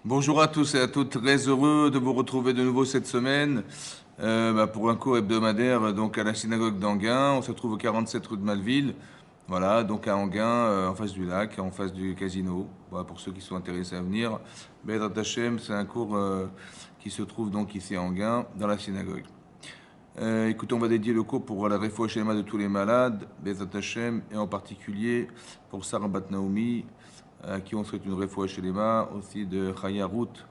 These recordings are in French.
Bonjour à tous et à toutes, très heureux de vous retrouver de nouveau cette semaine pour un cours hebdomadaire donc à la synagogue d'Anguin. On se trouve au 47 rue de Malville, voilà, donc à Anguin, en face du lac, en face du casino. Voilà, pour ceux qui sont intéressés à venir. Bezrat Hashem, c'est un cours qui se trouve donc ici à Anguin, dans la synagogue. Écoutez, on va dédier le cours pour la réfoua shlema de tous les malades, Bezrat Hashem, et en particulier pour Sarah Bat Naomi, à qui on souhaite une réfoua shlema, aussi de Chaya Ruth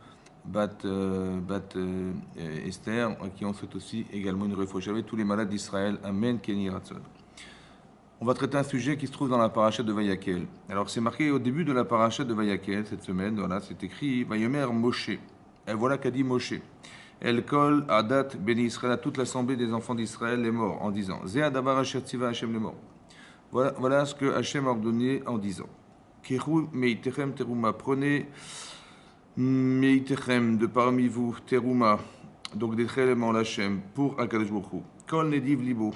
Esther, à qui on souhaite aussi également une réfoua shlema, tous les malades d'Israël. Amen, Kenny Ratzon. On va traiter un sujet qui se trouve dans la paracha de Vayakel. Alors c'est marqué au début de la paracha de Vayakel cette semaine, voilà, c'est écrit Vayomer Moshe. Et voilà qu'a dit Moshe. El Kol Adat Ben Israël, à toute l'assemblée des enfants d'Israël les morts, en disant Zé Adavar Asher Tziva Hashem les morts. Voilà ce que Hashem a ordonné en disant Keru Meitechem Teruma, prenez Meitechem de parmi vous, Teruma, donc des éléments l'Hashem, pour Akadosh Baruch Hu. Kol Nediv Libo.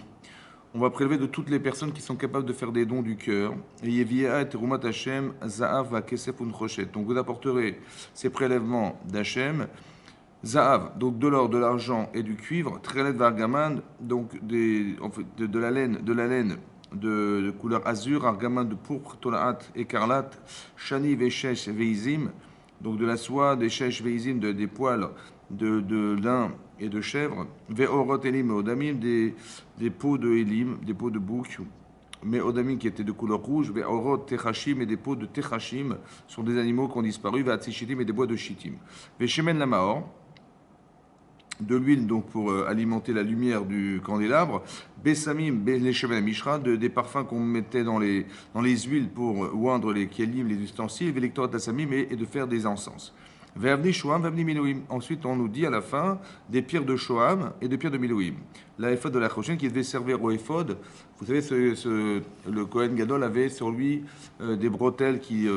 On va prélever de toutes les personnes qui sont capables de faire des dons du cœur. Et Yevia et Terumat Hashem, Zaav va Kesef Unchoshet. Donc vous apporterez ces prélèvements d'Hashem, Zaav, donc de l'or, de l'argent et du cuivre, Trelet Vargaman, donc de la laine, de couleur azur, Argaman de pourpre, Tolaat, écarlate, Shani Veshesh Veizim, donc de la soie, des Shesh Veizim, des poils de lin et de chèvre, Ve'orot Elim et Odamim, des peaux de Elim, des peaux de bouc, mais Odamim qui étaient de couleur rouge, Ve'orot Techachim et des peaux de Techachim, sont des animaux qui ont disparu, Ve'atzichitim et des bois de Shittim. Ve'Shemen Lamaor, de l'huile donc pour alimenter la lumière du candélabre, Bessamim, Leshemen Mishra, des parfums qu'on mettait dans les huiles pour oindre les kélim, les ustensiles, Velectorat Tassamim et de faire des encens. Ve'avni Shoam, Ve'avni Milouim. Ensuite, on nous dit à la fin des pierres de Shoam et des pierres de Milouim. La éphod de la Choshen qui devait servir au éphod. Vous savez, le Kohen Gadol avait sur lui des bretelles qui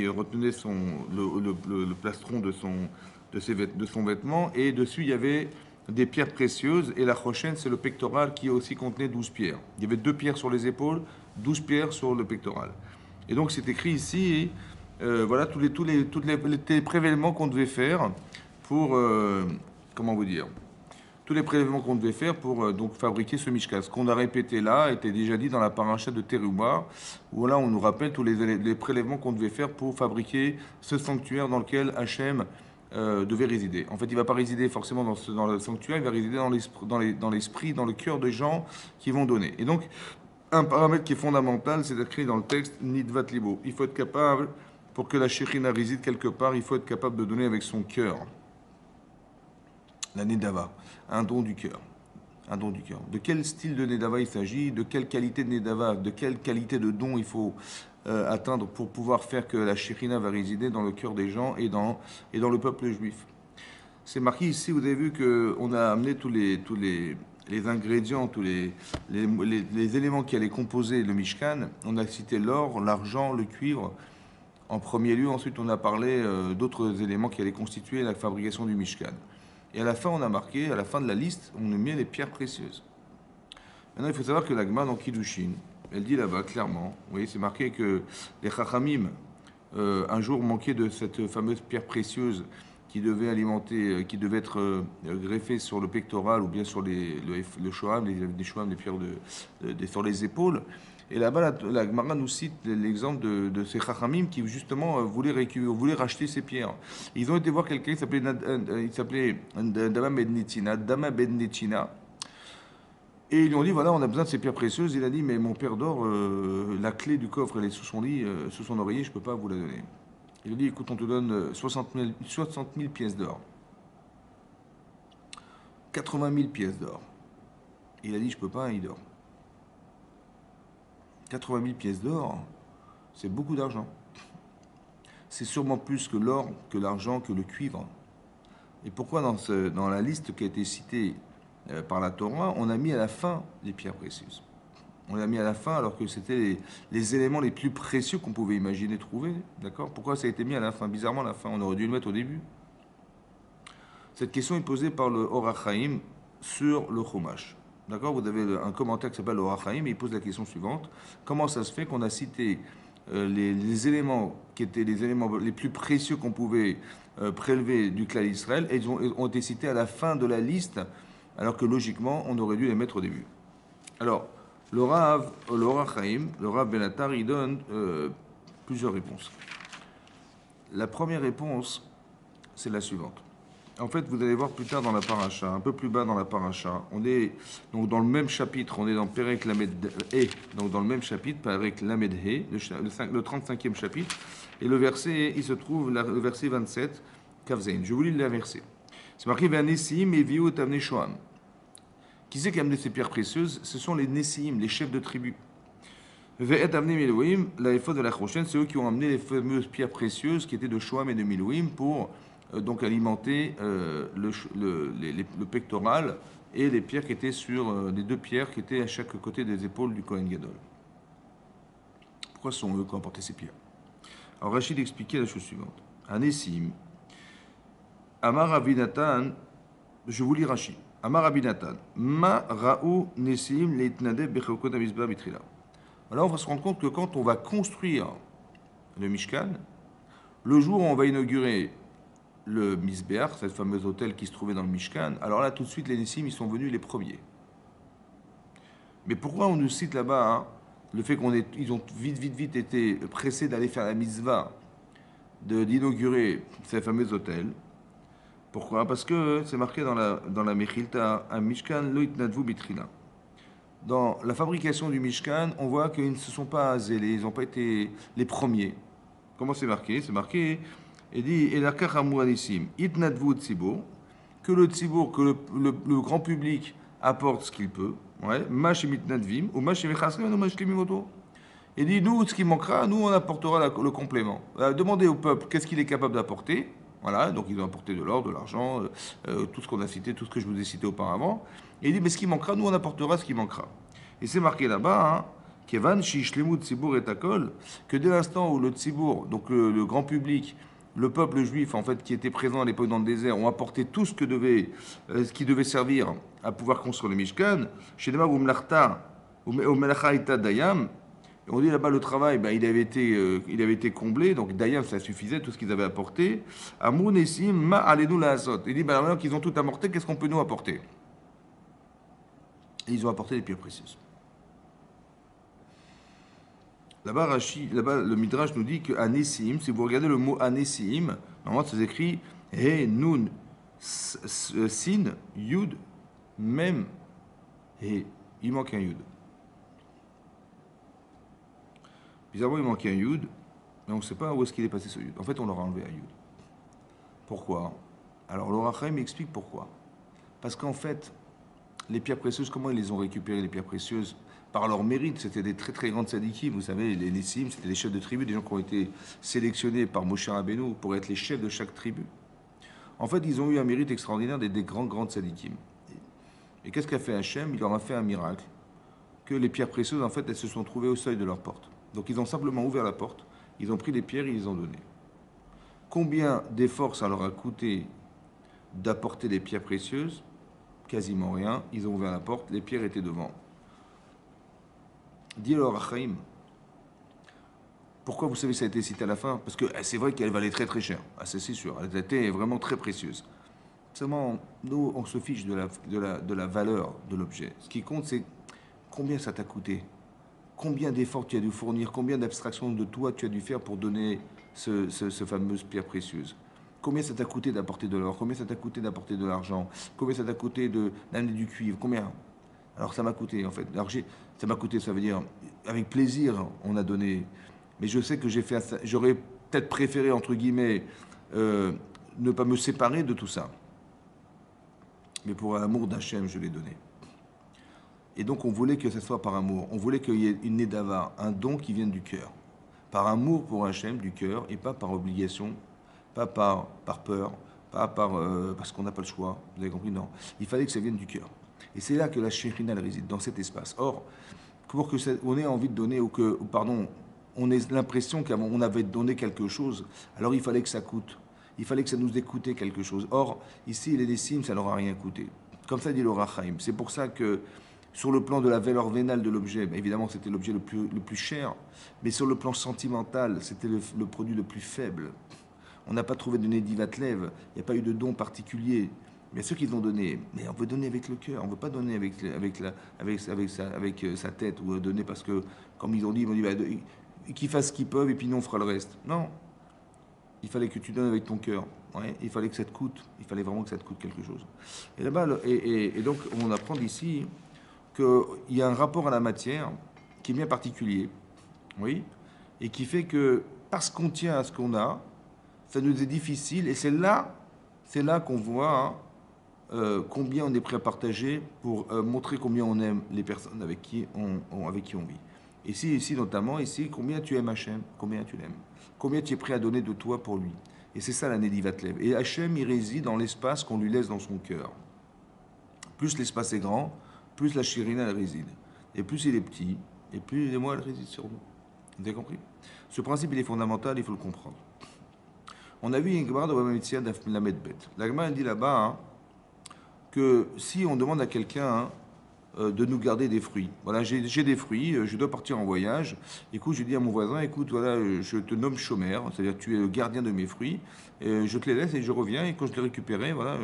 retenaient le plastron de son vêtement, et dessus il y avait des pierres précieuses, et la Choshen c'est le pectoral qui aussi contenait 12 pierres. Il y avait 2 pierres sur les épaules, 12 pierres sur le pectoral. Et donc c'est écrit ici, voilà tous les prélèvements qu'on devait faire pour, comment vous dire, tous les prélèvements qu'on devait faire pour donc fabriquer ce mishkan. Ce qu'on a répété là était déjà dit dans la paracha de Teruma, où là on nous rappelle tous les prélèvements qu'on devait faire pour fabriquer ce sanctuaire dans lequel Hachem devait résider. En fait, il ne va pas résider forcément dans le sanctuaire, il va résider dans l'esprit, dans le cœur des gens qui vont donner. Et donc, un paramètre qui est fondamental, c'est écrit dans le texte Nidvat Libo. Il faut être capable, pour que la Shekhinah réside quelque part, il faut être capable de donner avec son cœur. La Nedava, un don du cœur. Un don du cœur. De quel style de Nedava il s'agit, de quelle qualité de Nedava, de quelle qualité de don il faut atteindre pour pouvoir faire que la Shekhinah va résider dans le cœur des gens et dans le peuple juif. C'est marqué ici, vous avez vu qu'on a amené tous les ingrédients, tous les éléments qui allaient composer le Mishkan. On a cité l'or, l'argent, le cuivre en premier lieu. Ensuite, on a parlé d'autres éléments qui allaient constituer la fabrication du Mishkan. Et à la fin, on a marqué, à la fin de la liste, on a mis les pierres précieuses. Maintenant, il faut savoir que la Gemara dans Kiddushin, elle dit là-bas clairement, vous voyez, c'est marqué que les Chachamim, un jour, manquaient de cette fameuse pierre précieuse qui devait alimenter, qui devait être greffée sur le pectoral ou bien sur le shoham, des shoham, des pierres sur les épaules. Et là-bas, la Gemara nous cite l'exemple de ces Chachamim qui justement voulaient racheter ces pierres. Ils ont été voir quelqu'un qui s'appelait Dama Ben Netina. Et ils lui ont dit, voilà, on a besoin de ces pierres précieuses. Il a dit, mais mon père d'or, la clé du coffre, elle est sous son lit, sous son oreiller, je ne peux pas vous la donner. Il a dit, écoute, on te donne 60 000 pièces d'or. 80 000 pièces d'or. Il a dit, je ne peux pas, il dort. 80 000 pièces d'or, c'est beaucoup d'argent. C'est sûrement plus que l'or, que l'argent, que le cuivre. Et pourquoi dans la liste qui a été citée par la Torah, on a mis à la fin les pierres précieuses? On l'a mis à la fin alors que c'était les éléments les plus précieux qu'on pouvait imaginer trouver. D'accord? Pourquoi ça a été mis à la fin? Bizarrement à la fin, on aurait dû le mettre au début. Cette question est posée par le Or HaChaim sur le Chumash. D'accord? Vous avez un commentaire qui s'appelle le Or HaChaim et il pose la question suivante. Comment ça se fait qu'on a cité les éléments qui étaient les éléments les plus précieux qu'on pouvait prélever du clan d'Israël, et ils ont été cités à la fin de la liste, alors que logiquement, on aurait dû les mettre au début. Alors, le Rav Chaim, le Rav Benatar, il donne plusieurs réponses. La première réponse, c'est la suivante. En fait, vous allez voir plus tard dans la paracha, un peu plus bas dans la paracha, on est donc dans le même chapitre, on est dans Perek Lamed He, donc dans le même chapitre, Perek Lamed He, le 35e chapitre, et le verset, il se trouve, le verset 27, Kavzein. Je vous lis le verset. C'est marqué Nessim et Viot Amne Shoam. Qui c'est qui a amené ces pierres précieuses? Ce sont les Nessim, les chefs de tribu. Ve'et Amne Milouim, la éphod de la Choshen, c'est eux qui ont amené les fameuses pierres précieuses qui étaient de Shoam et de Milouim pour donc alimenter le pectoral et les pierres qui étaient sur les deux pierres qui étaient à chaque côté des épaules du Kohen Gadol. Pourquoi sont eux qui ont apporté ces pierres? Alors Rachid expliquait la chose suivante. Anessim, Amar Abinatan, je vous lis Rachid. Amar Abinatan, Ma Raou Nessim Leitnadeb Bechokot Amizba Bitrila. Alors on va se rendre compte que quand on va construire le Mishkan, le jour où on va inaugurer le Misbeach, cette fameuse hôtel qui se trouvait dans le Mishkan, alors là, tout de suite, les Nessim, ils sont venus les premiers. Mais pourquoi on nous cite là-bas le fait qu'ils ont vite été pressés d'aller faire la mitzvah, d'inaugurer ce fameux hôtel? Pourquoi? Parce que c'est marqué dans la Mechilta, un Mishkan lo itnadvu bitrila. Dans la fabrication du Mishkan, on voit qu'ils ne se sont pas zélés, ils n'ont pas été les premiers. Comment c'est marqué? C'est marqué... Il dit, que le tzibour, que le grand public apporte ce qu'il peut. Il dit, nous, ce qui manquera, nous, on apportera le complément. Demandez au peuple qu'est-ce qu'il est capable d'apporter. Voilà, donc ils ont apporté de l'or, de l'argent, tout ce qu'on a cité, tout ce que je vous ai cité auparavant. Et il dit, mais ce qui manquera, nous, on apportera ce qui manquera. Et c'est marqué là-bas, Kevan, Shishlemut, Tzibour et Takol, que dès l'instant où le tzibour, donc le grand public, le peuple juif, en fait, qui était présent à l'époque dans le désert, ont apporté tout ce qui devait servir à pouvoir construire le Mishkan. Chez Nema ou Mlarta, ou Melachaïta Dayam, on dit là-bas le travail, il avait été comblé, donc Dayam, ça suffisait, tout ce qu'ils avaient apporté. Amoun Essim, Ma Alenu la Asot. Il dit, maintenant qu'ils ont tout apporté, qu'est-ce qu'on peut nous apporter? Et ils ont apporté des pierres précieuses. Là-bas, le Midrash nous dit que Anessim, si vous regardez le mot Anessim, normalement, ça s'écrit He, Nun, Sin, Yud, Mem, He. Il manque un Yud. Bizarrement, il manque un Yud, mais on ne sait pas où est-ce qu'il est passé ce Yud. En fait, on leur a enlevé un Yud. Pourquoi? Alors, le Rachel explique pourquoi. Parce qu'en fait, les pierres précieuses, comment ils les ont récupérées, les pierres précieuses? Par leur mérite, c'était des très très grandes sadikim. Vous savez, les Nessim, c'était les chefs de tribu, des gens qui ont été sélectionnés par Moshe Rabbeinu pour être les chefs de chaque tribu. En fait, ils ont eu un mérite extraordinaire des grandes sadikim. Et qu'est-ce qu'a fait Hachem? Il leur a fait un miracle, que les pierres précieuses, en fait, elles se sont trouvées au seuil de leur porte. Donc ils ont simplement ouvert la porte, ils ont pris les pierres et ils les ont données. Combien d'efforts ça leur a coûté d'apporter les pierres précieuses? Quasiment rien. Ils ont ouvert la porte, les pierres étaient devant. Dis alors Achaim, pourquoi vous savez ça a été cité à la fin? Parce que c'est vrai qu'elle valait très très cher, c'est sûr, elle était vraiment très précieuse. Seulement, nous, on se fiche de la valeur de l'objet. Ce qui compte, c'est combien ça t'a coûté, combien d'efforts tu as dû fournir, combien d'abstractions de toi tu as dû faire pour donner ce fameuse pierre précieuse. Combien ça t'a coûté d'apporter de l'or, combien ça t'a coûté d'apporter de l'argent, combien ça t'a coûté d'amener du cuivre, combien? Alors ça m'a coûté en fait. Alors ça m'a coûté, ça veut dire avec plaisir on a donné. Mais je sais que j'aurais peut-être préféré entre guillemets ne pas me séparer de tout ça. Mais pour l'amour d'Hachem, je l'ai donné. Et donc on voulait que ça soit par amour. On voulait qu'il y ait une nedava, un don qui vienne du cœur. Par amour pour Hachem, du cœur, et pas par obligation, pas par peur, pas parce qu'on n'a pas le choix. Vous avez compris? Non. Il fallait que ça vienne du cœur. Et c'est là que la Shekhinah réside, dans cet espace. Or, pour que on ait envie de donner, on ait l'impression qu'on avait donné quelque chose, alors il fallait que ça coûte. Il fallait que ça nous ait coûté quelque chose. Or, ici, les Nessim, ça n'aura rien coûté. Comme ça dit le Rachaim. C'est pour ça que Sur le plan de la valeur vénale de l'objet, ben évidemment, c'était l'objet le plus cher. Mais sur le plan sentimental, c'était le produit le plus faible. On n'a pas trouvé de Nedivatlev, il n'y a pas eu de don particulier. Bien sûr qu'ils ont donné, mais on veut donner avec le cœur, on ne veut pas donner avec sa tête, ou donner parce que, comme ils ont dit bah, qu'ils fassent ce qu'ils peuvent et puis nous on fera le reste. Non, il fallait que tu donnes avec ton cœur. Ouais, il fallait que ça te coûte, il fallait vraiment que ça te coûte quelque chose. Et là-bas, et donc on apprend d'ici qu'il y a un rapport à la matière qui est bien particulier, oui, et qui fait que parce qu'on tient à ce qu'on a, ça nous est difficile, et c'est là qu'on voit combien on est prêt à partager pour montrer combien on aime les personnes avec qui on vit. Ici, notamment, combien tu aimes Hachem, combien tu l'aimes, combien tu es prêt à donner de toi pour lui. Et c'est ça la Nedivatlev. Et Hachem, il réside dans l'espace qu'on lui laisse dans son cœur. Plus l'espace est grand, plus la chirina, elle réside. Et plus il est petit, et plus les mots, elle réside sur nous. Vous avez compris? Ce principe, il est fondamental, il faut le comprendre. On a vu une Gemara de Bamitzia la Medbet. La Gemara, elle dit là-bas hein, que si on demande à quelqu'un de nous garder des fruits, voilà, j'ai des fruits, je dois partir en voyage, écoute, je dis à mon voisin, écoute, voilà, je te nomme chômeur, c'est-à-dire tu es le gardien de mes fruits, je te les laisse et je reviens, et quand je les récupérerai, voilà,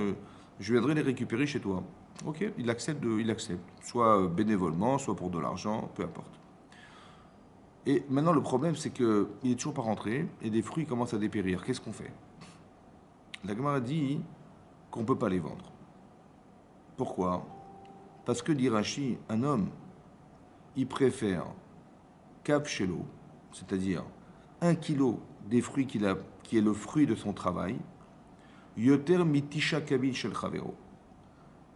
je viendrai les récupérer chez toi. Ok, il accepte, soit bénévolement, soit pour de l'argent, peu importe. Et maintenant, le problème, c'est qu'il n'est toujours pas rentré et des fruits commencent à dépérir. Qu'est-ce qu'on fait? La Gemara dit qu'on ne peut pas les vendre. Pourquoi? Parce que, dit Rashi, un homme, il préfère Kav Shelo, c'est-à-dire 1 kilo des fruits qui est le fruit de son travail, Yoter Mitisha Kabil Shel Chavero,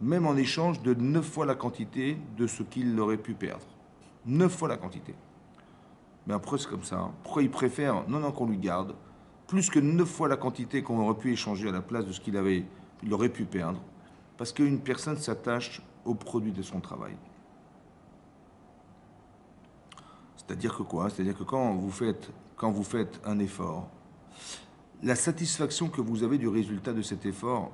même en échange de 9 fois la quantité de ce qu'il aurait pu perdre. 9 fois la quantité. Mais après, c'est comme ça. Hein. Pourquoi il préfère, non, qu'on lui garde, plus que 9 fois la quantité qu'on aurait pu échanger à la place de ce qu'il aurait pu perdre, parce qu'une personne s'attache au produit de son travail. C'est-à-dire que quoi? C'est-à-dire que quand vous faites un effort, la satisfaction que vous avez du résultat de cet effort,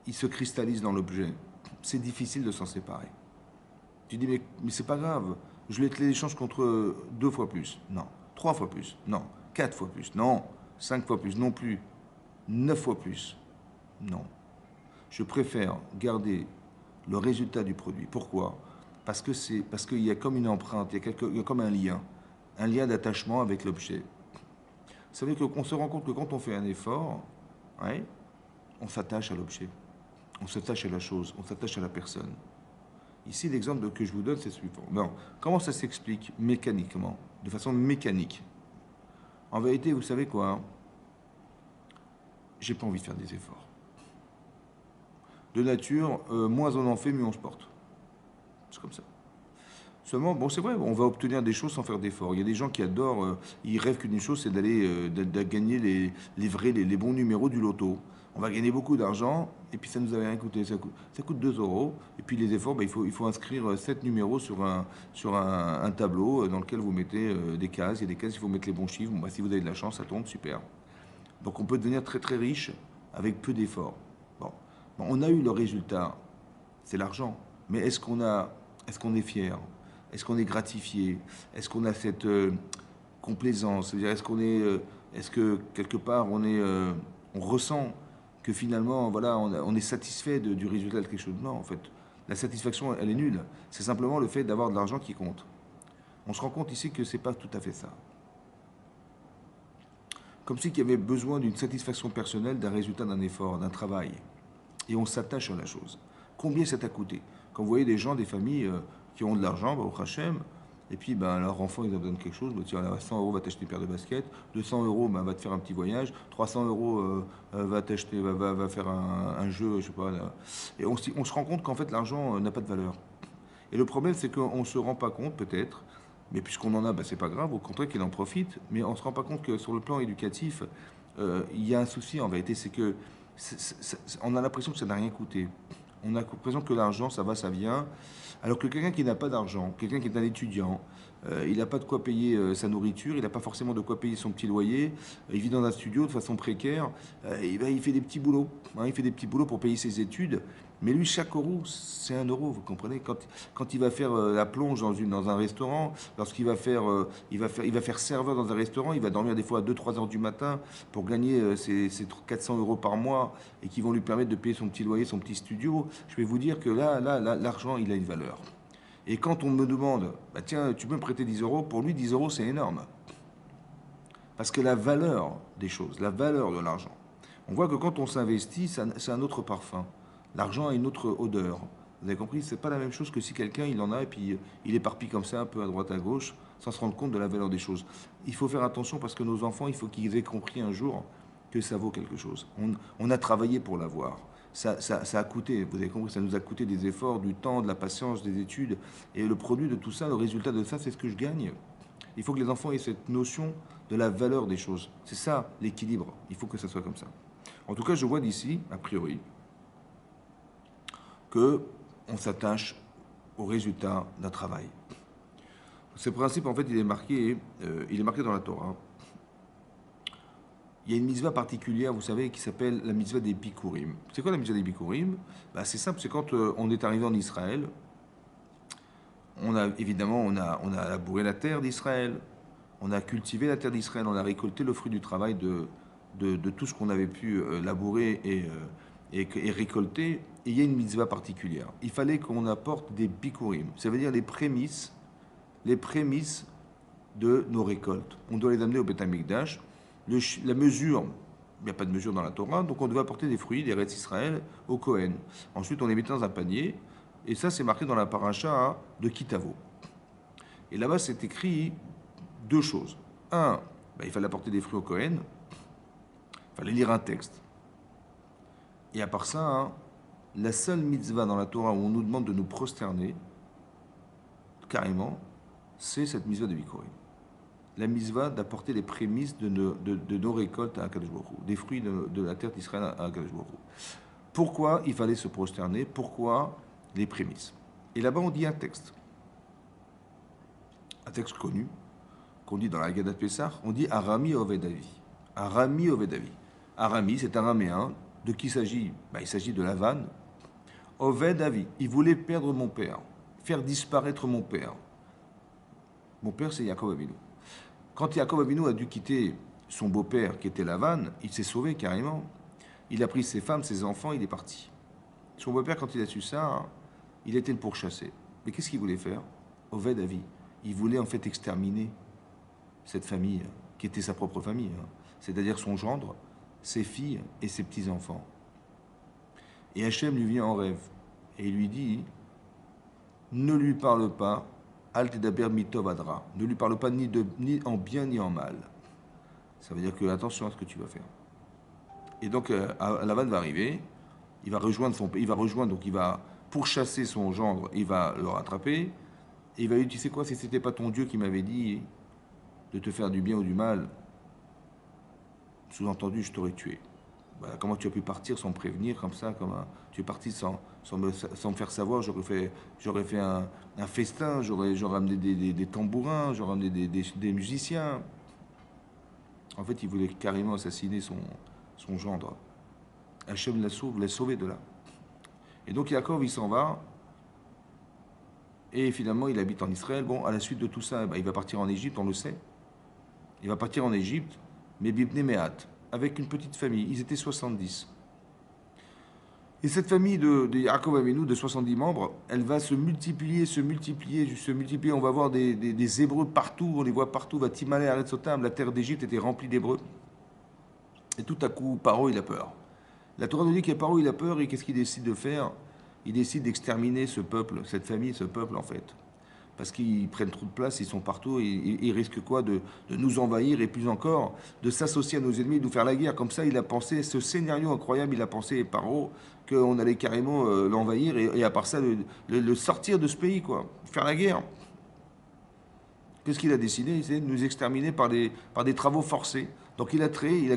il se cristallise dans l'objet. C'est difficile de s'en séparer. Tu dis, mais c'est pas grave. Je l'échange contre 2 fois plus. Non. 3 fois plus. Non. 4 fois plus. Non. 5 fois plus. Non plus. 9 fois plus. Non. Je préfère garder le résultat du produit. Pourquoi? Parce qu'il y a comme une empreinte, il y a comme un lien d'attachement avec l'objet. Vous savez qu'on se rend compte que quand on fait un effort, ouais, on s'attache à l'objet, on s'attache à la chose, on s'attache à la personne. Ici, l'exemple que je vous donne, c'est suivant. Non. Comment ça s'explique mécaniquement, de façon mécanique? En vérité, vous savez quoi? Hein, j'ai pas envie de faire des efforts. De nature, moins on en fait, mieux on se porte. C'est comme ça. Seulement, bon, c'est vrai, on va obtenir des choses sans faire d'efforts. Il y a des gens qui adorent, ils rêvent qu'une chose, c'est d'aller gagner les bons numéros du loto. On va gagner beaucoup d'argent, et puis ça nous avait rien coûté. Ça coûte 2 euros. Et puis les efforts, ben, il faut inscrire 7 numéros sur un tableau dans lequel vous mettez des cases. Il y a des cases, il faut mettre les bons chiffres. Bon, ben, si vous avez de la chance, ça tombe, super. Donc on peut devenir très très riche avec peu d'efforts. Bon, on a eu le résultat, c'est l'argent. Mais est-ce qu'on est fier? Est-ce qu'on est gratifié? Est-ce qu'on a cette complaisance? C'est-à-dire, est-ce que quelque part on ressent que finalement, voilà, on est satisfait du résultat de quelque chose? Non, en fait, la satisfaction, elle est nulle. C'est simplement le fait d'avoir de l'argent qui compte. On se rend compte ici que c'est pas tout à fait ça. Comme si qu'il y avait besoin d'une satisfaction personnelle, d'un résultat d'un effort, d'un travail. Et on s'attache à la chose. Combien ça t'a coûté? Quand vous voyez des gens, des familles qui ont de l'argent, bah, au Hachem, et puis ben, leur enfant, ils ont besoin de quelque chose, bah, tiens, 100 euros va t'acheter une paire de baskets, 200 euros ben, va te faire un petit voyage, 300 euros va faire un jeu, je sais pas. Là. Et on se rend compte qu'en fait, l'argent n'a pas de valeur. Et le problème, c'est qu'on ne se rend pas compte, peut-être, mais puisqu'on en a, ben, c'est pas grave, au contraire qu'il en profite, mais on ne se rend pas compte que sur le plan éducatif, il y a un souci en vérité, c'est que on a l'impression que ça n'a rien coûté. On a l'impression que l'argent, ça va, ça vient. Alors que quelqu'un qui n'a pas d'argent, quelqu'un qui est un étudiant, il n'a pas de quoi payer sa nourriture, il n'a pas forcément de quoi payer son petit loyer, il vit dans un studio de façon précaire, et ben, il fait des petits boulots, hein, il fait des petits boulots pour payer ses études, mais lui, chaque euro, c'est 1 euro, vous comprenez? Quand il va faire la plonge dans un restaurant, lorsqu'il va faire, il va faire serveur dans un restaurant, il va dormir des fois à 2-3 heures du matin pour gagner ses 400 euros par mois et qui vont lui permettre de payer son petit loyer, son petit studio. Je vais vous dire que là, l'argent, il a une valeur. Et quand on me demande, bah tiens, tu peux me prêter 10 euros, pour lui, 10 euros, c'est énorme. Parce que la valeur des choses, la valeur de l'argent, on voit que quand on s'investit, c'est un autre parfum. L'argent a une autre odeur. Vous avez compris? C'est pas la même chose que si quelqu'un il en a et puis il éparpille comme ça un peu à droite à gauche sans se rendre compte de la valeur des choses. Il faut faire attention parce que nos enfants, il faut qu'ils aient compris un jour que ça vaut quelque chose. On a travaillé pour l'avoir. Ça a coûté, vous avez compris, ça nous a coûté des efforts, du temps, de la patience, des études. Et le produit de tout ça, le résultat de ça, c'est ce que je gagne. Il faut que les enfants aient cette notion de la valeur des choses. C'est ça l'équilibre. Il faut que ça soit comme ça. En tout cas, je vois d'ici, a priori, que on s'attache au résultat d'un travail. Ce principe, en fait, il est marqué dans la Torah. Il y a une mitzvah particulière, vous savez, qui s'appelle la mitzvah des Bikurim. C'est quoi la mitzvah des Bikurim? Ben, c'est simple, c'est quand on est arrivé en Israël, on a labouré la terre d'Israël, on a cultivé la terre d'Israël, on a récolté le fruit du travail de tout ce qu'on avait pu labourer et récolter. Et il y a une mitzvah particulière. Il fallait qu'on apporte des bikurim, ça veut dire les prémices de nos récoltes. On doit les amener au Beth Amikdash. La mesure, il n'y a pas de mesure dans la Torah, donc on devait apporter des fruits, des Eretz Israël, au Kohen. Ensuite, on les mettait dans un panier, et ça, c'est marqué dans la paracha de Kitavo. Et là-bas, c'est écrit deux choses. Un, il fallait apporter des fruits au Kohen, il fallait lire un texte. Et à part ça, la seule mitzvah dans la Torah où on nous demande de nous prosterner, carrément, c'est cette mitzvah de Bikurim. La mitzvah d'apporter les prémices de nos récoltes à Akadosh Baruch Hu, des fruits de la terre d'Israël à Akadosh Baruch Hu. Pourquoi il fallait se prosterner? Pourquoi les prémices? Et là-bas, on dit un texte connu, qu'on dit dans la Haggadah de Pessah, on dit Arami Oved Avi. Arami Oved Avi. Arami, c'est araméen. De qui il s'agit? Il s'agit de Lavan. Oved Avi. Il voulait perdre mon père, faire disparaître mon père. Mon père, c'est Yaakov Avinu. Quand Yaakov Avinu a dû quitter son beau-père, qui était Lavan, il s'est sauvé carrément. Il a pris ses femmes, ses enfants, il est parti. Son beau-père, quand il a su ça, il était le pourchassé. Mais qu'est-ce qu'il voulait faire? Oved Avi. Il voulait en fait exterminer cette famille, qui était sa propre famille, c'est-à-dire son gendre, ses filles et ses petits-enfants. Et Hachem lui vient en rêve et il lui dit, ne lui parle pas, Al tedaber mitov adra, ne lui parle pas ni en bien ni en mal. Ça veut dire que attention à ce que tu vas faire. Et donc Lavan va arriver, il va pourchasser son gendre, il va le rattraper, et il va lui dire, tu sais quoi, si c'était pas ton Dieu qui m'avait dit de te faire du bien ou du mal, sous-entendu, je t'aurais tué. Voilà, comment tu as pu partir sans me prévenir, comme ça, tu es parti sans me faire savoir, j'aurais fait un festin, j'aurais amené des tambourins, j'aurais amené des musiciens. En fait, il voulait carrément assassiner son gendre. Hachem l'a sauvé de là. Et donc Yaakov, il s'en va, et finalement, il habite en Israël. Bon, à la suite de tout ça, il va partir en Égypte, on le sait. Il va partir en Égypte, mais Bibne Mehat, avec une petite famille. Ils étaient 70. Et cette famille de Yaakov Avinu, de 70 membres, elle va se multiplier. On va voir des Hébreux partout, on les voit partout. Va Timalé Aretzotam, la terre d'Égypte était remplie d'Hébreux. Et tout à coup, Paro, il a peur. La Torah nous dit que Paro, il a peur, et qu'est-ce qu'il décide de faire? Il décide d'exterminer ce peuple, cette famille, ce peuple en fait. Parce qu'ils prennent trop de place, ils sont partout, et ils risquent quoi? De nous envahir, et plus encore, de s'associer à nos ennemis, de nous faire la guerre. Comme ça, il a pensé, ce scénario incroyable, il a pensé, Paro, qu'on allait carrément l'envahir, et à part ça, le sortir de ce pays, quoi. Faire la guerre. Qu'est-ce qu'il a décidé? Il a de nous exterminer par des travaux forcés. Donc il a créé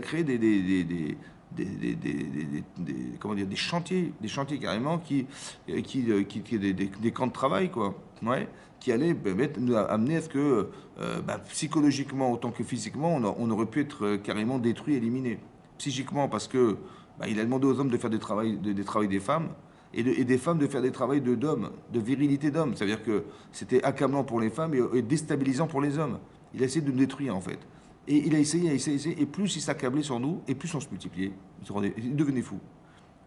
comment dire, des chantiers carrément des camps de travail, quoi. Ouais, qui allaient nous amener à ce que psychologiquement autant que physiquement, on aurait pu être carrément détruit, éliminé. Psychiquement, parce que il a demandé aux hommes de faire des travails des femmes, et des femmes de faire des travails d'hommes, de virilité d'hommes. C'est-à-dire que c'était accablant pour les femmes et déstabilisant pour les hommes. Il a essayé de nous détruire, en fait. Et il a essayé, et plus il s'accablait sur nous, et plus on se multipliait. Il devenait fou.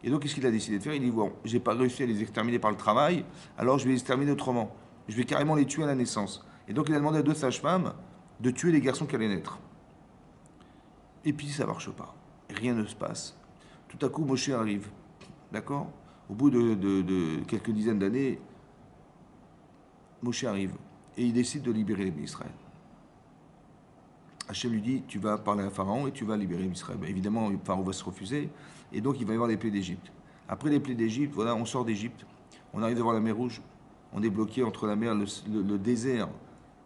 Et donc, qu'est-ce qu'il a décidé de faire? Il dit, bon, j'ai pas réussi à les exterminer par le travail, alors je vais les exterminer autrement. Je vais carrément les tuer à la naissance. Et donc, il a demandé à 2 sages-femmes de tuer les garçons qui allaient naître. Et puis, ça marche pas. Rien ne se passe. Tout à coup, Moshe arrive. D'accord? Au bout de quelques dizaines d'années, Moshe arrive. Et il décide de libérer les Israël. Hachem lui dit, tu vas parler à Pharaon et tu vas libérer Israël. Évidemment, Pharaon va se refuser. Et donc, il va y avoir les plaies d'Égypte. Après les plaies d'Égypte, voilà, on sort d'Égypte. On arrive devant la mer Rouge. On est bloqué entre la mer, le désert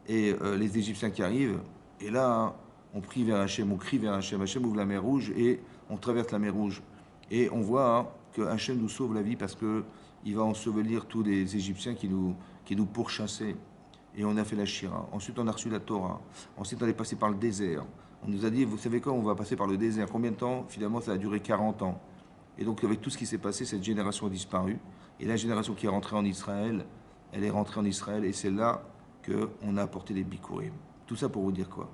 et les Égyptiens qui arrivent. Et là, on prie vers Hachem, on crie vers Hachem. Hachem ouvre la mer Rouge et on traverse la mer Rouge. Et on voit que Hachem nous sauve la vie parce qu'il va ensevelir tous les Égyptiens qui nous pourchassaient. Et on a fait la Shira. Ensuite, on a reçu la Torah. Ensuite, on est passé par le désert. On nous a dit, vous savez quoi, on va passer par le désert. Combien de temps? Finalement, ça a duré 40 ans. Et donc, avec tout ce qui s'est passé, cette génération a disparu. Et la génération qui est rentrée en Israël, elle est rentrée en Israël. Et c'est là qu'on a apporté les Bikurim. Tout ça pour vous dire quoi?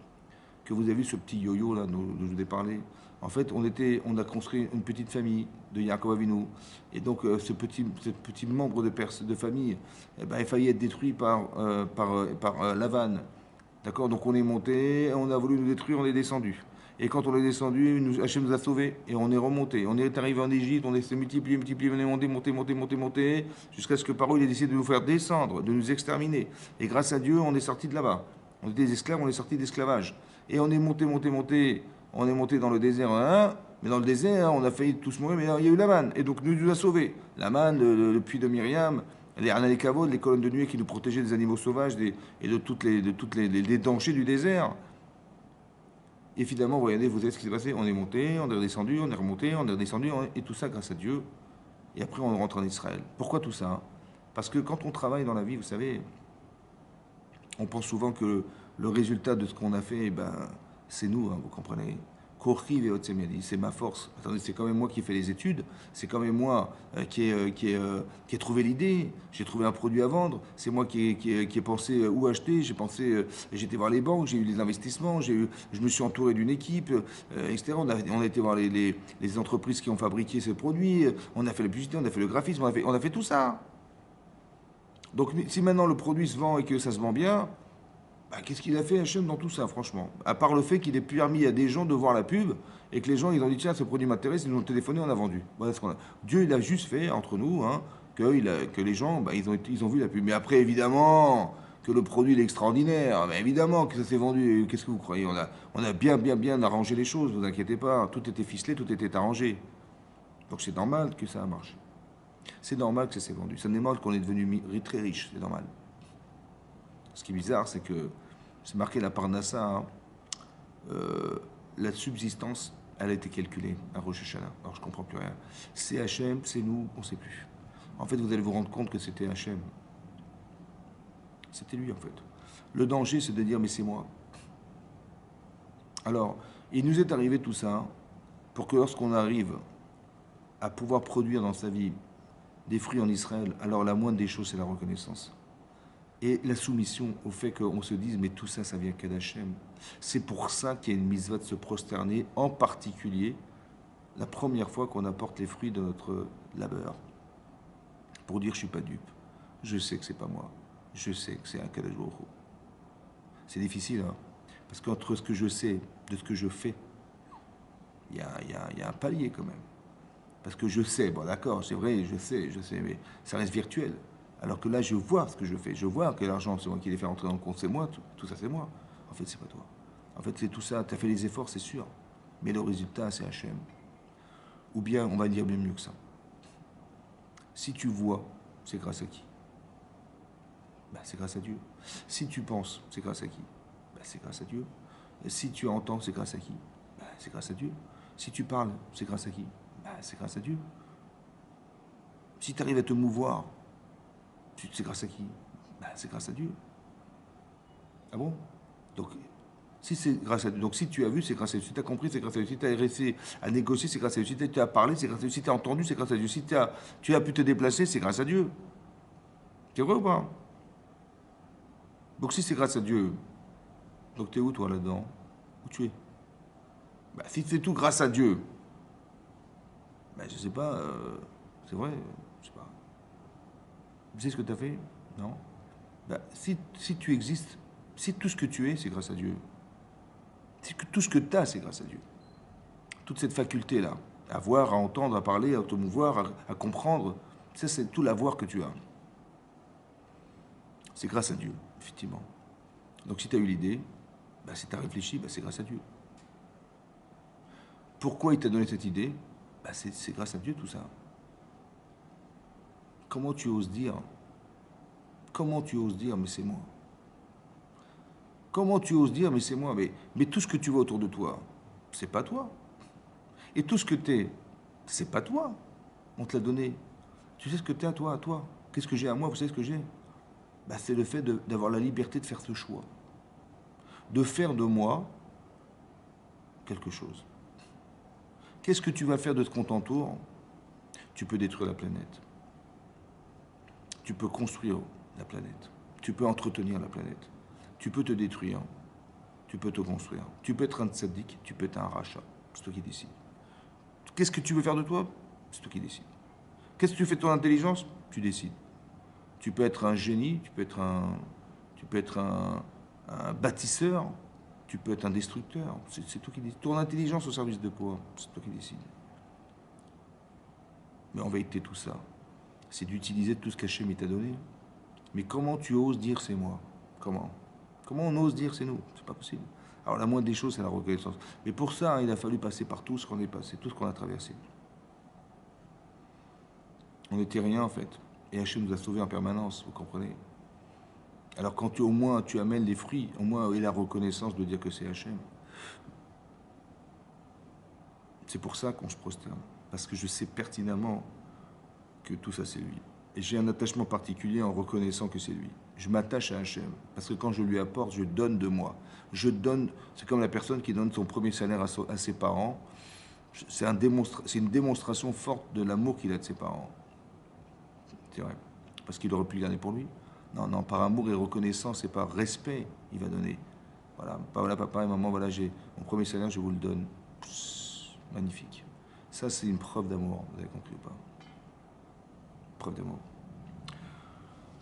Que vous avez vu ce petit yo-yo là dont je vous ai parlé. En fait, on a construit une petite famille de Yaakov Avinu. Et donc, ce petit membre de famille, il a failli être détruit par Lavan. D'accord? Donc, on est monté, on a voulu nous détruire, on est descendu. Et quand on est descendu, Hachem nous a sauvés et on est remonté. On est arrivé en Égypte, on s'est multiplié, on est monté, jusqu'à ce que Paro il a décidé de nous faire descendre, de nous exterminer. Et grâce à Dieu, on est sorti de là-bas. On était des esclaves, on est sorti d'esclavage. Et on est monté. On est monté dans le désert, mais dans le désert, on a failli tous mourir, mais il y a eu la manne. Et donc, nous a sauvés. La manne, le puits de Myriam, les Arna Kavod, les colonnes de nuée qui nous protégeaient des animaux sauvages et de toutes les dangers du désert. Et finalement, regardez, vous savez ce qui s'est passé? On est monté, on est redescendu, on est remonté, on est redescendu, et tout ça grâce à Dieu. Et après, on rentre en Israël. Pourquoi tout ça? Parce que quand on travaille dans la vie, vous savez, on pense souvent que le résultat de ce qu'on a fait, c'est nous, vous comprenez. C'est ma force. Attendez, c'est quand même moi qui ai fait les études, c'est quand même moi qui ai trouvé l'idée, j'ai trouvé un produit à vendre, c'est moi qui ai pensé où acheter, j'ai été voir les banques, j'ai eu les investissements, je me suis entouré d'une équipe, etc. On a été voir les entreprises qui ont fabriqué ces produits, on a fait la publicité, on a fait le graphisme, on a fait tout ça. Donc si maintenant le produit se vend et que ça se vend bien, qu'est-ce qu'il a fait Hachem dans tout ça, franchement? À part le fait qu'il ait permis à des gens de voir la pub et que les gens ils ont dit tiens, ce produit m'intéresse, ils nous ont téléphoné, on a vendu. Voilà ce qu'on a. Dieu il a juste fait entre nous que les gens ils ont vu la pub. Mais après évidemment que le produit il est extraordinaire, mais évidemment que ça s'est vendu. Qu'est-ce que vous croyez? On a bien arrangé les choses, ne vous inquiétez pas. Tout était ficelé, tout était arrangé. Donc c'est normal que ça marche. C'est normal que ça s'est vendu. C'est normal qu'on est devenu très riche, c'est normal. Ce qui est bizarre, c'est que c'est marqué la Parnassa, la subsistance, elle a été calculée à Rosh Hashanah. Alors je comprends plus rien. C'est Hachem, c'est nous, on ne sait plus. En fait, vous allez vous rendre compte que c'était Hachem. C'était lui, en fait. Le danger, c'est de dire, mais c'est moi. Alors, il nous est arrivé tout ça pour que lorsqu'on arrive à pouvoir produire dans sa vie des fruits en Israël, alors la moindre des choses, c'est la reconnaissance. Et la soumission au fait qu'on se dise, mais tout ça, ça vient qu'Hachem. C'est pour ça qu'il y a une mitzvah de se prosterner, en particulier la première fois qu'on apporte les fruits de notre labeur. Pour dire, je ne suis pas dupe. Je sais que c'est pas moi. Je sais que c'est un Kadosh Baruch Hu. C'est difficile, parce qu'entre ce que je sais de ce que je fais, il y a un palier quand même. Parce que je sais, bon d'accord, c'est vrai, je sais, mais ça reste virtuel. Alors que là, je vois ce que je fais. Je vois que l'argent, c'est moi qui l'ai fait rentrer dans le compte, c'est moi, tout ça, c'est moi. En fait, c'est pas toi. En fait, c'est tout ça. Tu as fait les efforts, c'est sûr. Mais le résultat, c'est Hachem. Ou bien, on va dire bien mieux que ça. Si tu vois, c'est grâce à qui? C'est grâce à Dieu. Si tu penses, c'est grâce à qui? C'est grâce à Dieu. Si tu entends, c'est grâce à qui? C'est grâce à Dieu. Si tu parles, c'est grâce à qui? Ben, c'est grâce à Dieu. Si tu arrives à te mouvoir, c'est grâce à qui? Ben, c'est grâce à Dieu. Ah bon? Donc, si c'est grâce à Dieu, donc si tu as vu, c'est grâce à Dieu. Si tu as compris, c'est grâce à Dieu. Si tu as réussi à négocier, c'est grâce à Dieu. Si tu as parlé, c'est grâce à Dieu. Si tu as entendu, c'est grâce à Dieu. Si tu as pu te déplacer, c'est grâce à Dieu. C'est vrai ou pas? Donc si c'est grâce à Dieu, donc tu es où toi là-dedans? Où tu es? Ben, si c'est tout grâce à Dieu, ben, je sais pas, c'est vrai, je sais pas. Tu sais ce que tu as fait? Non? Ben, si tu existes, si tout ce que tu es, c'est grâce à Dieu. Si tout ce que tu as, c'est grâce à Dieu. Toute cette faculté-là, à voir, à entendre, à parler, à te mouvoir, à comprendre, ça c'est tout l'avoir que tu as. C'est grâce à Dieu, effectivement. Donc si tu as eu l'idée, ben, si tu as réfléchi, ben, c'est grâce à Dieu. Pourquoi il t'a donné cette idée? Ben, c'est grâce à Dieu tout ça. Comment tu oses dire? Comment tu oses dire, mais c'est moi? Comment tu oses dire, mais c'est moi? Mais tout ce que tu vois autour de toi, c'est pas toi. Et tout ce que tu es, c'est pas toi. On te l'a donné. Tu sais ce que tu es à toi, à toi. Qu'est-ce que j'ai à moi? Vous savez ce que j'ai? Ben, c'est le fait d'avoir la liberté de faire ce choix. De faire de moi quelque chose. Qu'est-ce que tu vas faire de ce qu'on t'entoure? Tu peux détruire la planète. Tu peux construire la planète. Tu peux entretenir la planète. Tu peux te détruire. Tu peux te construire. Tu peux être un tzaddik, tu peux être un rachat. C'est toi qui décides. Qu'est-ce que tu veux faire de toi? C'est toi qui décides. Qu'est-ce que tu fais de ton intelligence? Tu décides. Tu peux être un génie, tu peux être un bâtisseur, tu peux être un destructeur. C'est toi qui décides. Ton intelligence au service de quoi? C'est toi qui décides. Mais en vérité, tout ça, c'est d'utiliser tout ce qu'Hachem t'a donné. Mais comment tu oses dire c'est moi? Comment? Comment on ose dire c'est nous? C'est pas possible. Alors la moindre des choses, c'est la reconnaissance. Mais pour ça, il a fallu passer par tout ce qu'on est passé, tout ce qu'on a traversé. On n'était rien en fait. Et Hachem nous a sauvés en permanence, vous comprenez? Alors quand au moins tu amènes les fruits, au moins et la reconnaissance de dire que c'est Hachem. C'est pour ça qu'on se prosterne. Parce que je sais pertinemment que tout ça c'est lui. Et j'ai un attachement particulier en reconnaissant que c'est lui. Je m'attache à Hachem. Parce que quand je lui apporte, je donne de moi. Je donne, c'est comme la personne qui donne son premier salaire à ses parents. C'est une démonstration forte de l'amour qu'il a de ses parents. C'est vrai. Parce qu'il aurait pu le garder pour lui. Non, non, par amour et reconnaissance et par respect, il va donner. Voilà, voilà papa et maman, voilà, j'ai mon premier salaire, je vous le donne. Psst, magnifique. Ça, c'est une preuve d'amour, vous avez compris ou pas? Preuve d'amour.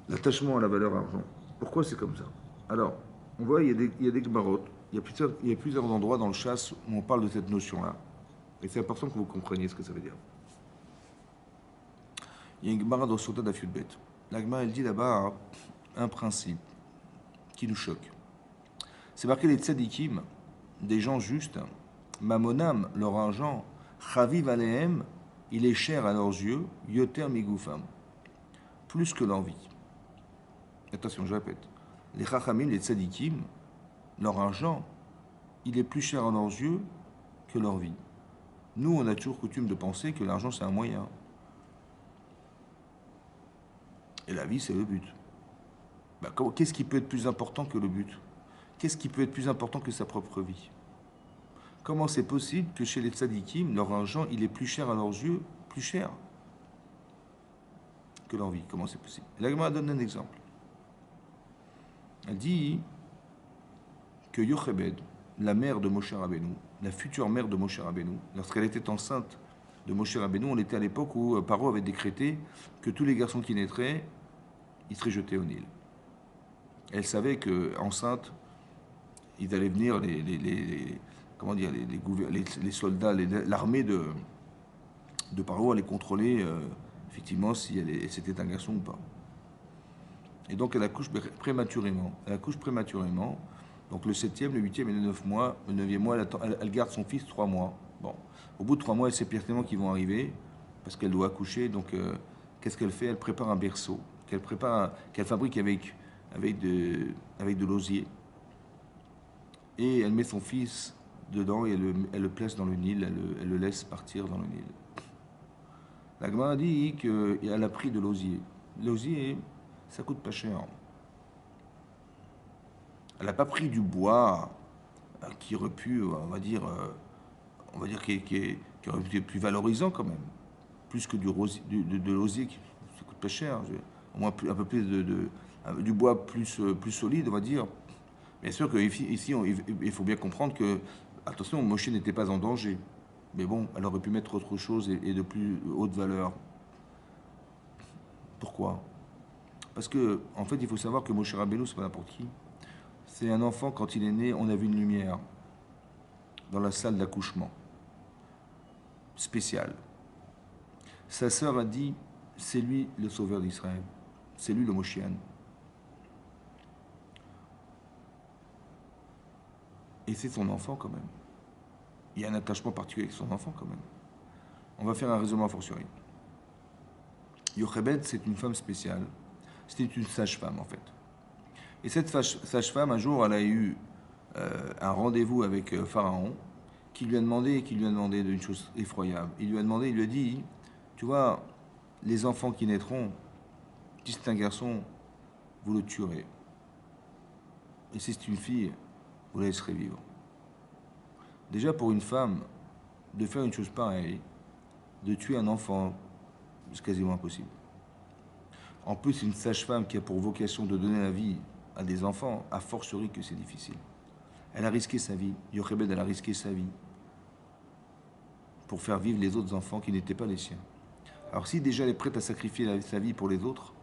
L'attachement à la valeur argent. Pourquoi c'est comme ça? Alors, on voit, il y a des gmarottes, il y a plusieurs endroits dans le chasse où on parle de cette notion-là. Et c'est important que vous compreniez ce que ça veut dire. Il y a une Gemara dans Sota d'Afiudbet. La Gemara, elle dit là-bas un principe qui nous choque. C'est marqué les tzadikim, des gens justes, mamonam, leur argent, chaviv alehem, il est cher à leurs yeux, yoter migoufam, plus que l'envie. Attention, je répète. Les chachamim, les tzadikim, leur argent, il est plus cher à leurs yeux que leur vie. Nous, on a toujours coutume de penser que l'argent, c'est un moyen. Et la vie, c'est le but. Ben, qu'est-ce qui peut être plus important que le but? Qu'est-ce qui peut être plus important que sa propre vie? Comment c'est possible que chez les tzadikim, leur argent, il est plus cher à leurs yeux, plus cher que leur vie? Comment c'est possible? La Gemara donne un exemple. Elle dit que Yochebed, la mère de Moshe Rabbeinu, la future mère de Moshe Rabbeinu, lorsqu'elle était enceinte de Moshe Rabbeinu, on était à l'époque où Paro avait décrété que tous les garçons qui naîtraient, ils seraient jetés au Nil. Elle savait que enceinte, ils allaient venir comment dire, les soldats, l'armée de Paro allait contrôler effectivement si c'était un garçon ou pas. Et donc elle accouche prématurément. Elle accouche prématurément. Donc le 7e, le 8e et le 9 mois, le 9e mois, elle garde son fils 3 mois. Bon, au bout de 3 mois, elle sait pertinemment qu'ils vont arriver parce qu'elle doit accoucher. Donc qu'est-ce qu'elle fait? Elle prépare un berceau qu'elle fabrique avec de l'osier. Et elle met son fils dedans et elle le place dans le Nil, elle le laisse partir dans le Nil. La Gemara dit qu'elle a pris de l'osier. L'osier, ça coûte pas cher. Elle n'a pas pris du bois qui aurait pu, on va dire qui aurait pu être plus valorisant quand même, plus que de l'osier qui ça coûte pas cher. Au moins un peu plus du bois plus solide, on va dire. Bien sûr qu'ici, il faut bien comprendre que, attention, Moshe n'était pas en danger. Mais bon, elle aurait pu mettre autre chose et de plus haute valeur. Pourquoi? Parce que, en fait, il faut savoir que Moshe Rabbeinu, c'est pas n'importe qui. C'est un enfant, quand il est né, on a vu une lumière dans la salle d'accouchement. Spéciale. Sa sœur a dit, c'est lui le sauveur d'Israël. C'est lui le Moshian. Et c'est son enfant quand même. Il y a un attachement particulier avec son enfant quand même. On va faire un raisonnement a fortiori. Yochebed, c'est une femme spéciale. C'était une sage-femme en fait. Et cette sage-femme, un jour, elle a eu un rendez-vous avec Pharaon, qui lui a demandé d'une chose effroyable. Il lui a dit, tu vois, les enfants qui naîtront, si c'est un garçon, vous le tuerez. Et si c'est une fille, vous la laisserez vivre. Déjà pour une femme, de faire une chose pareille, de tuer un enfant, c'est quasiment impossible. En plus, une sage-femme qui a pour vocation de donner la vie à des enfants, a fortiori que c'est difficile. Elle a risqué sa vie. Yochebed, elle a risqué sa vie pour faire vivre les autres enfants qui n'étaient pas les siens. Alors si déjà elle est prête à sacrifier sa vie pour les autres,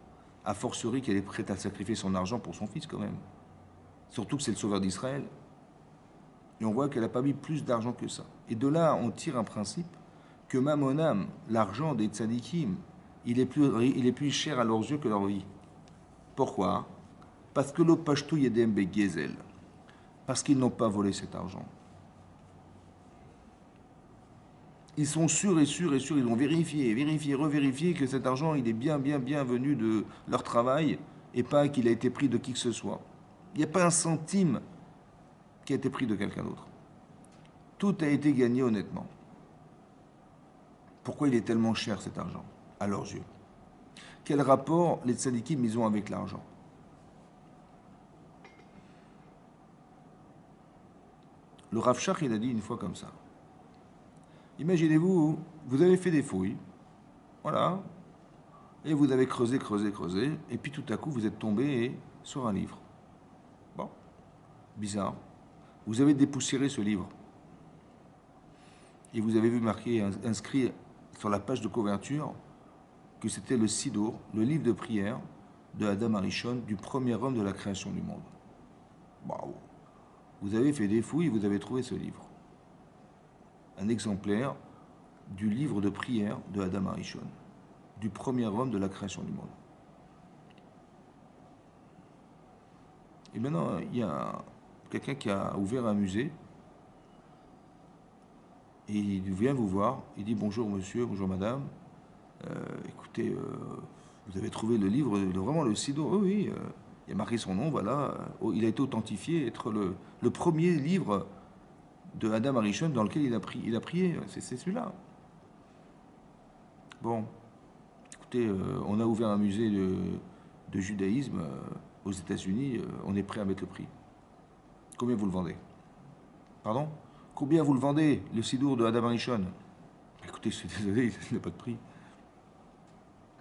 a fortiori qu'elle est prête à sacrifier son argent pour son fils quand même. Surtout que c'est le sauveur d'Israël. Et on voit qu'elle n'a pas mis plus d'argent que ça. Et de là, on tire un principe que Mamonam, l'argent des tzadikim, il est plus cher à leurs yeux que leur vie. Pourquoi? Parce que l'opashtou yedem begezel. Parce qu'ils n'ont pas volé cet argent. Ils sont sûrs, ils ont vérifié, revérifié que cet argent, il est bien venu de leur travail et pas qu'il a été pris de qui que ce soit. Il n'y a pas un centime qui a été pris de quelqu'un d'autre. Tout a été gagné honnêtement. Pourquoi il est tellement cher cet argent, à leurs yeux? Quel rapport les tzadikim ils ont avec l'argent? Le Rav Shach, il a dit une fois comme ça. Imaginez-vous, vous avez fait des fouilles, voilà, et vous avez creusé, et puis tout à coup, vous êtes tombé sur un livre. Bon, bizarre. Vous avez dépoussiéré ce livre. Et vous avez vu marqué, inscrit sur la page de couverture, que c'était le Sidour, le livre de prière de Adam Arishon, du premier homme de la création du monde. Bravo. Vous avez fait des fouilles et vous avez trouvé ce livre. Un exemplaire du livre de prière de Adam Arishon, du premier homme de la création du monde. Et maintenant, il y a quelqu'un qui a ouvert un musée et il vient vous voir, il dit bonjour monsieur, bonjour madame, écoutez, vous avez trouvé le livre, vraiment le Sidour, oui, il a marqué son nom, voilà, il a été authentifié, être le premier livre de Adam Arishon dans lequel il a prié, c'est celui-là. Bon, écoutez, on a ouvert un musée de judaïsme aux États-Unis, on est prêt à mettre le prix. Combien vous le vendez? Pardon? Combien vous le vendez, le Sidour de Adam Arishon? Écoutez, je suis désolé, il n'a pas de prix.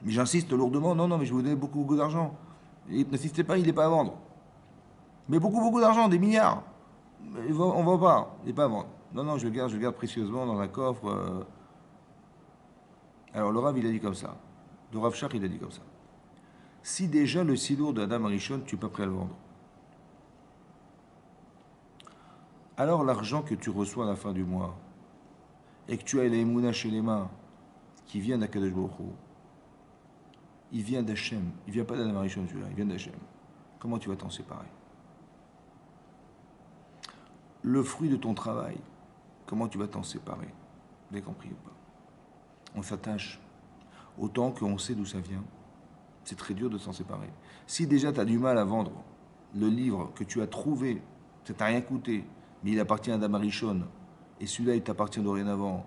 Mais j'insiste lourdement, non, mais je vais vous donner beaucoup d'argent. N'insistez pas, il n'est pas à vendre. Mais beaucoup d'argent, des milliards. On ne vend pas, il n'est pas à vendre. Non, je le garde précieusement dans un coffre. Alors le Rav, il a dit comme ça. Le Rav Shach, il a dit comme ça. Si déjà le Sidour de Adam Arishon, tu n'es pas prêt à le vendre, alors l'argent que tu reçois à la fin du mois, et que tu as les Emouna chez les mains, qui vient d'Akadosh Baruch Hu, il vient d'Hachem, il vient pas d'Adam Arishon celui-là, il vient d'Hachem. Comment tu vas t'en séparer? Le fruit de ton travail, comment tu vas t'en séparer? Vous avez compris ou pas? On s'attache. Autant qu'on sait d'où ça vient, c'est très dur de s'en séparer. Si déjà tu as du mal à vendre le livre que tu as trouvé, ça t'a rien coûté, mais il appartient à Adam Arishon, et celui-là, il t'appartient dorénavant,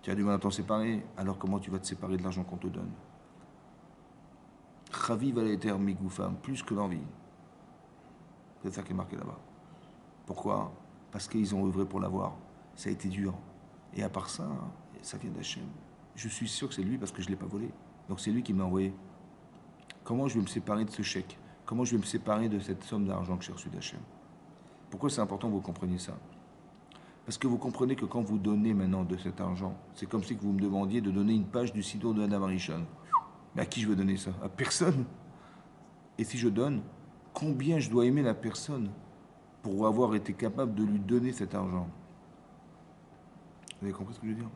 tu as du mal à t'en séparer, alors comment tu vas te séparer de l'argent qu'on te donne? Chaviv va l'éther migoufam, plus que l'envie. C'est ça qui est marqué là-bas. Pourquoi? Parce qu'ils ont œuvré pour l'avoir. Ça a été dur. Et à part ça, ça vient d'Hachem. Je suis sûr que c'est lui parce que je ne l'ai pas volé. Donc c'est lui qui m'a envoyé. Comment je vais me séparer de ce chèque? Comment je vais me séparer de cette somme d'argent que j'ai reçue d'Hachem? Pourquoi c'est important que vous compreniez ça? Parce que vous comprenez que quand vous donnez maintenant de cet argent, c'est comme si vous me demandiez de donner une page du Siddur de Adam Arishon. Mais à qui je veux donner ça? À personne. Et si je donne, combien je dois aimer la personne pour avoir été capable de lui donner cet argent? Vous avez compris ce que je veux dire?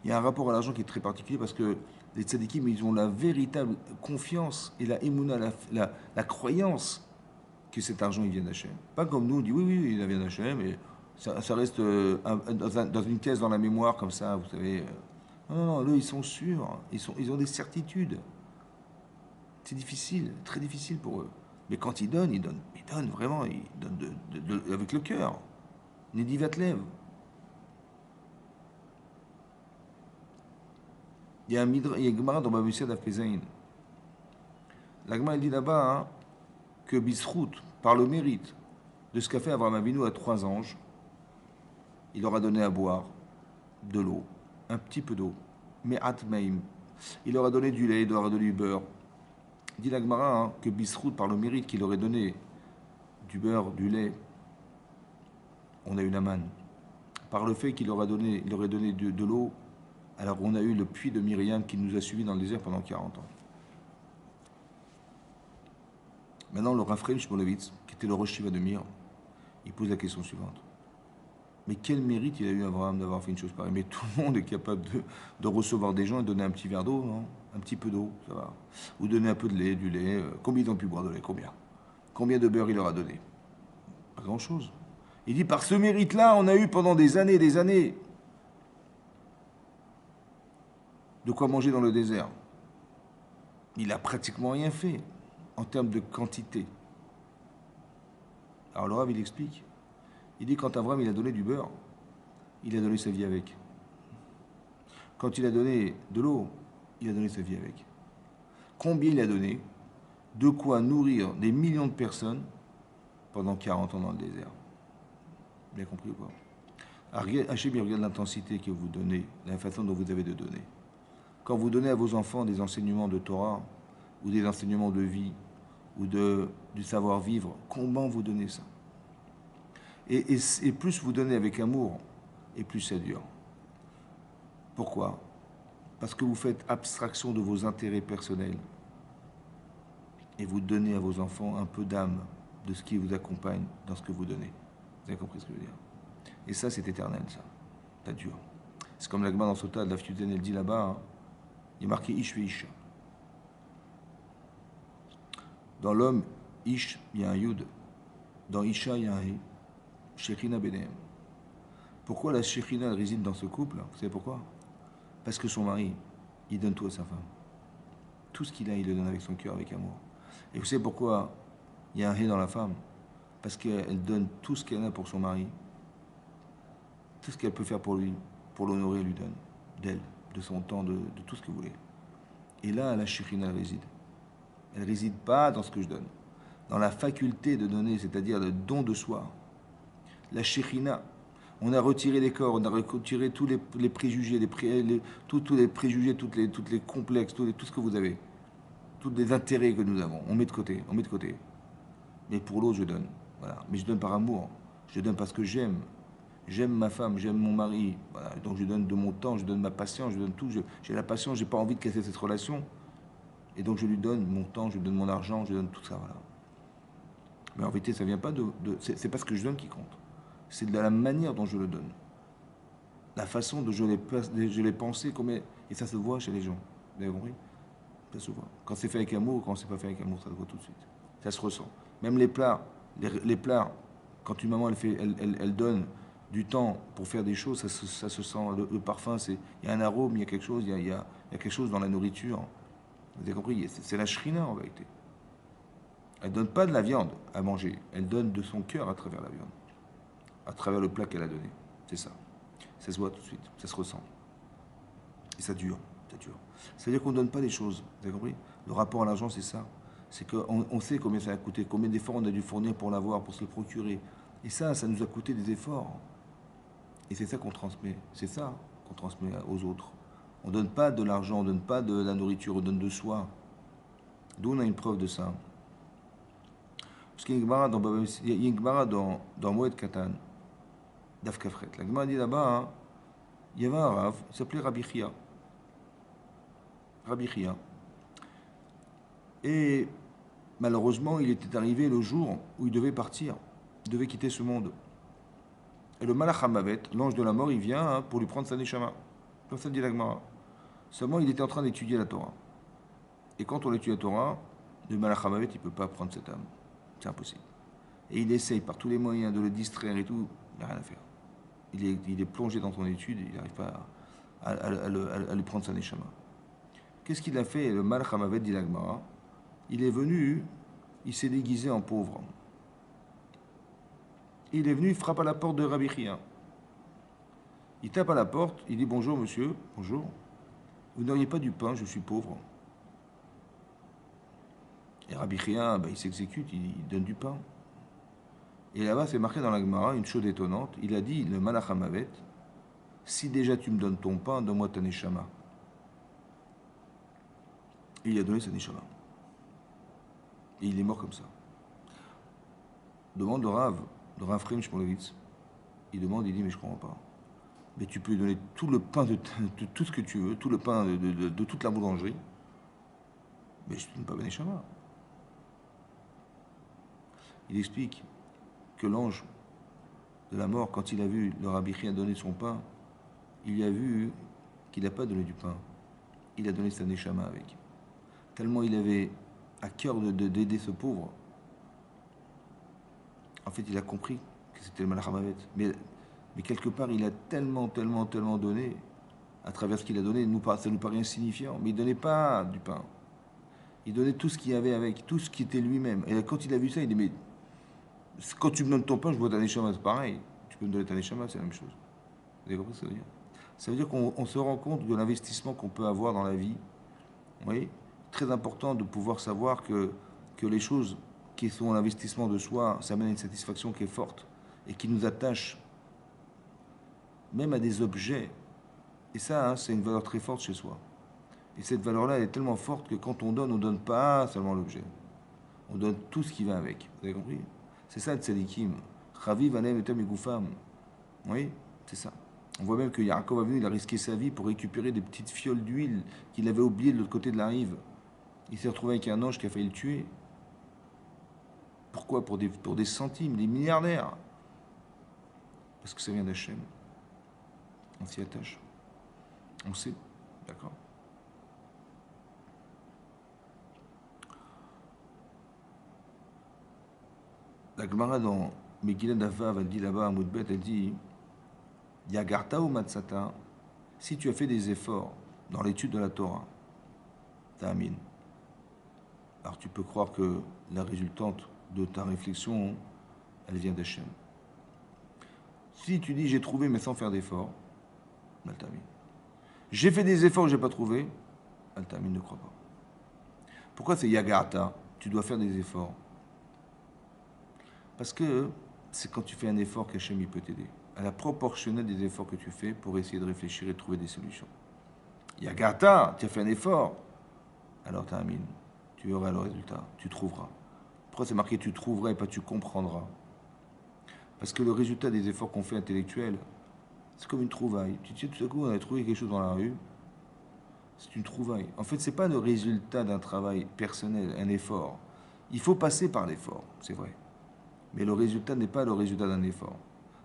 Il y a un rapport à l'argent qui est très particulier parce que les tzadikim, ils ont la véritable confiance et la émouna, la croyance que cet argent, il vient d'Hachem. Pas comme nous, on dit oui, oui, il vient d'Hachem, et ça reste dans une caisse dans la mémoire, comme ça, vous savez. Non, non, non, eux, ils sont sûrs, ils ont des certitudes. C'est difficile, très difficile pour eux. Mais quand ils donnent vraiment, ils donnent avec le cœur. Nedi Vatlev. Il y a une Gemara dans Babussia d'Afpezaïn. La Gemara, elle dit là-bas hein, que Bisrout, par le mérite de ce qu'a fait Abraham Avinu à 3 anges, il leur a donné à boire de l'eau, un petit peu d'eau, mais atmaim. Il leur a donné du lait, il leur a donné du beurre. Dit la Gemara hein, que Bisrout, par le mérite qu'il aurait donné du beurre, du lait, on a eu la manne. Par le fait qu'il leur aurait donné de l'eau, alors on a eu le puits de Myriam qui nous a suivis dans le désert pendant 40 ans. Maintenant, le Raphaël Shmolevitz, qui était le Rosh Shiva de Myr, il pose la question suivante. Mais quel mérite il a eu Abraham d'avoir fait une chose pareille? Mais tout le monde est capable de recevoir des gens et donner un petit verre d'eau, non? Un petit peu d'eau, ça va. Ou donner un peu de lait, du lait. Combien ils ont pu boire de lait? Combien de beurre il leur a donné? Pas grand-chose. Il dit, par ce mérite-là, on a eu pendant des années et des années de quoi manger dans le désert. Il a pratiquement rien fait en termes de quantité. Alors le Rav, il explique. Il dit quand Abraham il a donné du beurre, il a donné sa vie avec. Quand il a donné de l'eau, il a donné sa vie avec. Combien il a donné? De quoi nourrir des millions de personnes pendant 40 ans dans le désert. Bien compris ou pas? Hachem, il regarde l'intensité que vous donnez, la façon dont vous avez de donner. Quand vous donnez à vos enfants des enseignements de Torah, ou des enseignements de vie, ou du savoir-vivre, comment vous donnez ça? Et plus vous donnez avec amour, et plus ça dure. Pourquoi? Parce que vous faites abstraction de vos intérêts personnels, et vous donnez à vos enfants un peu d'âme de ce qui vous accompagne dans ce que vous donnez. Vous avez compris ce que je veux dire? Et ça, c'est éternel, ça. Ça dure. C'est comme la Gemara dans Sota de la Fiuden, elle dit là-bas, hein, il est marqué Ish ve Isha. Dans l'homme, Ish, il y a un Yud. Dans Isha, il y a un He. Shechina Benem. Pourquoi la Shechina réside dans ce couple? Vous savez pourquoi? Parce que son mari, il donne tout à sa femme. Tout ce qu'il a, il le donne avec son cœur, avec amour. Et vous savez pourquoi il y a un He dans la femme? Parce qu'elle donne tout ce qu'elle a pour son mari. Tout ce qu'elle peut faire pour lui, pour l'honorer, elle lui donne. D'elle, de son temps, de tout ce que vous voulez. Et là, la Shechina réside. Elle ne réside pas dans ce que je donne. Dans la faculté de donner, c'est-à-dire le don de soi. La Shechina. On a retiré les corps, on a retiré tous les préjugés, tous les préjugés, toutes les complexes, tout ce que vous avez. Tous les intérêts que nous avons. On met de côté. Mais pour l'autre, je donne. Voilà. Mais je donne par amour. Je donne parce que j'aime. J'aime ma femme, j'aime mon mari. Voilà. Donc je donne de mon temps, je donne ma patience, je donne tout. J'ai la patience, j'ai pas envie de casser cette relation. Et donc je lui donne mon temps, je lui donne mon argent, je lui donne tout ça. Voilà. Mais en vérité, ça vient pas c'est pas ce que je donne qui compte. C'est de la manière dont je le donne. La façon dont je l'ai pensé, et ça se voit chez les gens. Vous avez compris? Ça se voit. Quand c'est fait avec amour, quand c'est pas fait avec amour, ça se voit tout de suite. Ça se ressent. Même les plats, quand une maman elle donne du temps pour faire des choses, ça se sent. Le parfum, il y a un arôme, il y a quelque chose, il y a quelque chose dans la nourriture. Vous avez compris? C'est la shrina en vérité. Elle donne pas de la viande à manger, elle donne de son cœur à travers la viande. à travers le plat qu'elle a donné. C'est ça. Ça se voit tout de suite, ça se ressent. Et ça dure, ça dure. C'est-à-dire qu'on ne donne pas les choses, vous avez compris? Le rapport à l'argent, c'est ça. C'est qu'on sait combien ça a coûté, combien d'efforts on a dû fournir pour l'avoir, pour se le procurer. Et ça nous a coûté des efforts. Et c'est ça qu'on transmet. C'est ça qu'on transmet aux autres. On ne donne pas de l'argent, on ne donne pas de la nourriture, on donne de soi. D'où on a une preuve de ça. Parce qu'il y a une Gemara dans Moed Katan, Daf Kafret. La Gemara dit là-bas, hein, il y avait un Rav, il s'appelait Rabbi Chia. Rabbi Chia. Et malheureusement, il était arrivé le jour où il devait partir, il devait quitter ce monde. Et le Malach HaMavet, l'ange de la mort, il vient hein, pour lui prendre sa neshama. Comme ça dit la Gemara. Seulement, il était en train d'étudier la Torah. Et quand on étudie la Torah, le Malach HaMavet, il ne peut pas prendre cette âme. C'est impossible. Et il essaye par tous les moyens de le distraire et tout, il n'a rien à faire. Il est plongé dans son étude, il n'arrive pas à lui prendre sa neshama. Qu'est-ce qu'il a fait, le Malach HaMavet, dit la Gemara? Il est venu, il s'est déguisé en pauvre. Il est venu, il frappe à la porte de Rabbi Chia. Il tape à la porte, il dit bonjour monsieur, bonjour. Vous n'auriez pas du pain, je suis pauvre. Et Rabbi Chia, il s'exécute, il donne du pain. Et là-bas, c'est marqué dans la Gemara, une chose étonnante. Il a dit, le Malach HaMavet, si déjà tu me donnes ton pain, donne-moi ta neshama. Et il a donné sa neshama. Et il est mort comme ça. Demande le Rav Chaim Shmulevitz. Il demande, il dit, mais je ne comprends pas. Mais tu peux lui donner tout le pain de tout ce que tu veux, tout le pain de toute la boulangerie. Mais je ne donne pas ben neshama. Il explique que l'ange de la mort, quand il a vu le Rabbi Chia donner son pain, il y a vu qu'il n'a pas donné du pain. Il a donné sa neshama avec. Tellement il avait à cœur d'aider ce pauvre. En fait, il a compris que c'était le Malach HaMavet. Mais quelque part, il a tellement donné, à travers ce qu'il a donné, ça nous paraît insignifiant. Mais il ne donnait pas du pain. Il donnait tout ce qu'il y avait avec, tout ce qui était lui-même. Et quand il a vu ça, il dit, mais quand tu me donnes ton pain, je vois ta neshama, c'est pareil. Tu peux me donner ta neshama, c'est la même chose. Vous avez compris ce que ça veut dire? Ça veut dire qu'on se rend compte de l'investissement qu'on peut avoir dans la vie. Vous voyez? Très important de pouvoir savoir que les choses qui sont l'investissement de soi, ça mène à une satisfaction qui est forte et qui nous attache même à des objets. Et ça, hein, c'est une valeur très forte chez soi. Et cette valeur-là, elle est tellement forte que quand on ne donne pas seulement l'objet. On donne tout ce qui va avec. Vous avez compris? C'est ça le tzadikim. Chaviv anem etem egoufam. Oui, c'est ça. On voit même que Yaakov a venu, il a risqué sa vie pour récupérer des petites fioles d'huile qu'il avait oubliées de l'autre côté de la rive. Il s'est retrouvé avec un ange qui a failli le tuer. Pourquoi? Pour des centimes, des milliardaires. Parce que ça vient d'Hachem. On s'y attache. On sait. D'accord? La Gemara dans Megillah Davav, elle dit là-bas à Moudbet, elle dit Yagarta ou Matsata, si tu as fait des efforts dans l'étude de la Torah, t'amin. Alors tu peux croire que la résultante de ta réflexion, elle vient d'Hachem. Si tu dis j'ai trouvé mais sans faire d'efforts, Altamin. J'ai fait des efforts que je n'ai pas trouvé, Altamin ne croit pas. Pourquoi c'est Yagarta? Tu dois faire des efforts. Parce que c'est quand tu fais un effort qu'Hachem il peut t'aider. À la proportionnelle des efforts que tu fais pour essayer de réfléchir et de trouver des solutions. Yagarta, tu as fait un effort, alors t'amin. Tu auras le résultat, tu trouveras. Pourquoi c'est marqué tu trouveras et pas tu comprendras? Parce que le résultat des efforts qu'on fait intellectuels, c'est comme une trouvaille. Tu sais, tout à coup, on a trouvé quelque chose dans la rue, c'est une trouvaille. En fait, c'est pas le résultat d'un travail personnel, un effort. Il faut passer par l'effort, c'est vrai. Mais le résultat n'est pas le résultat d'un effort.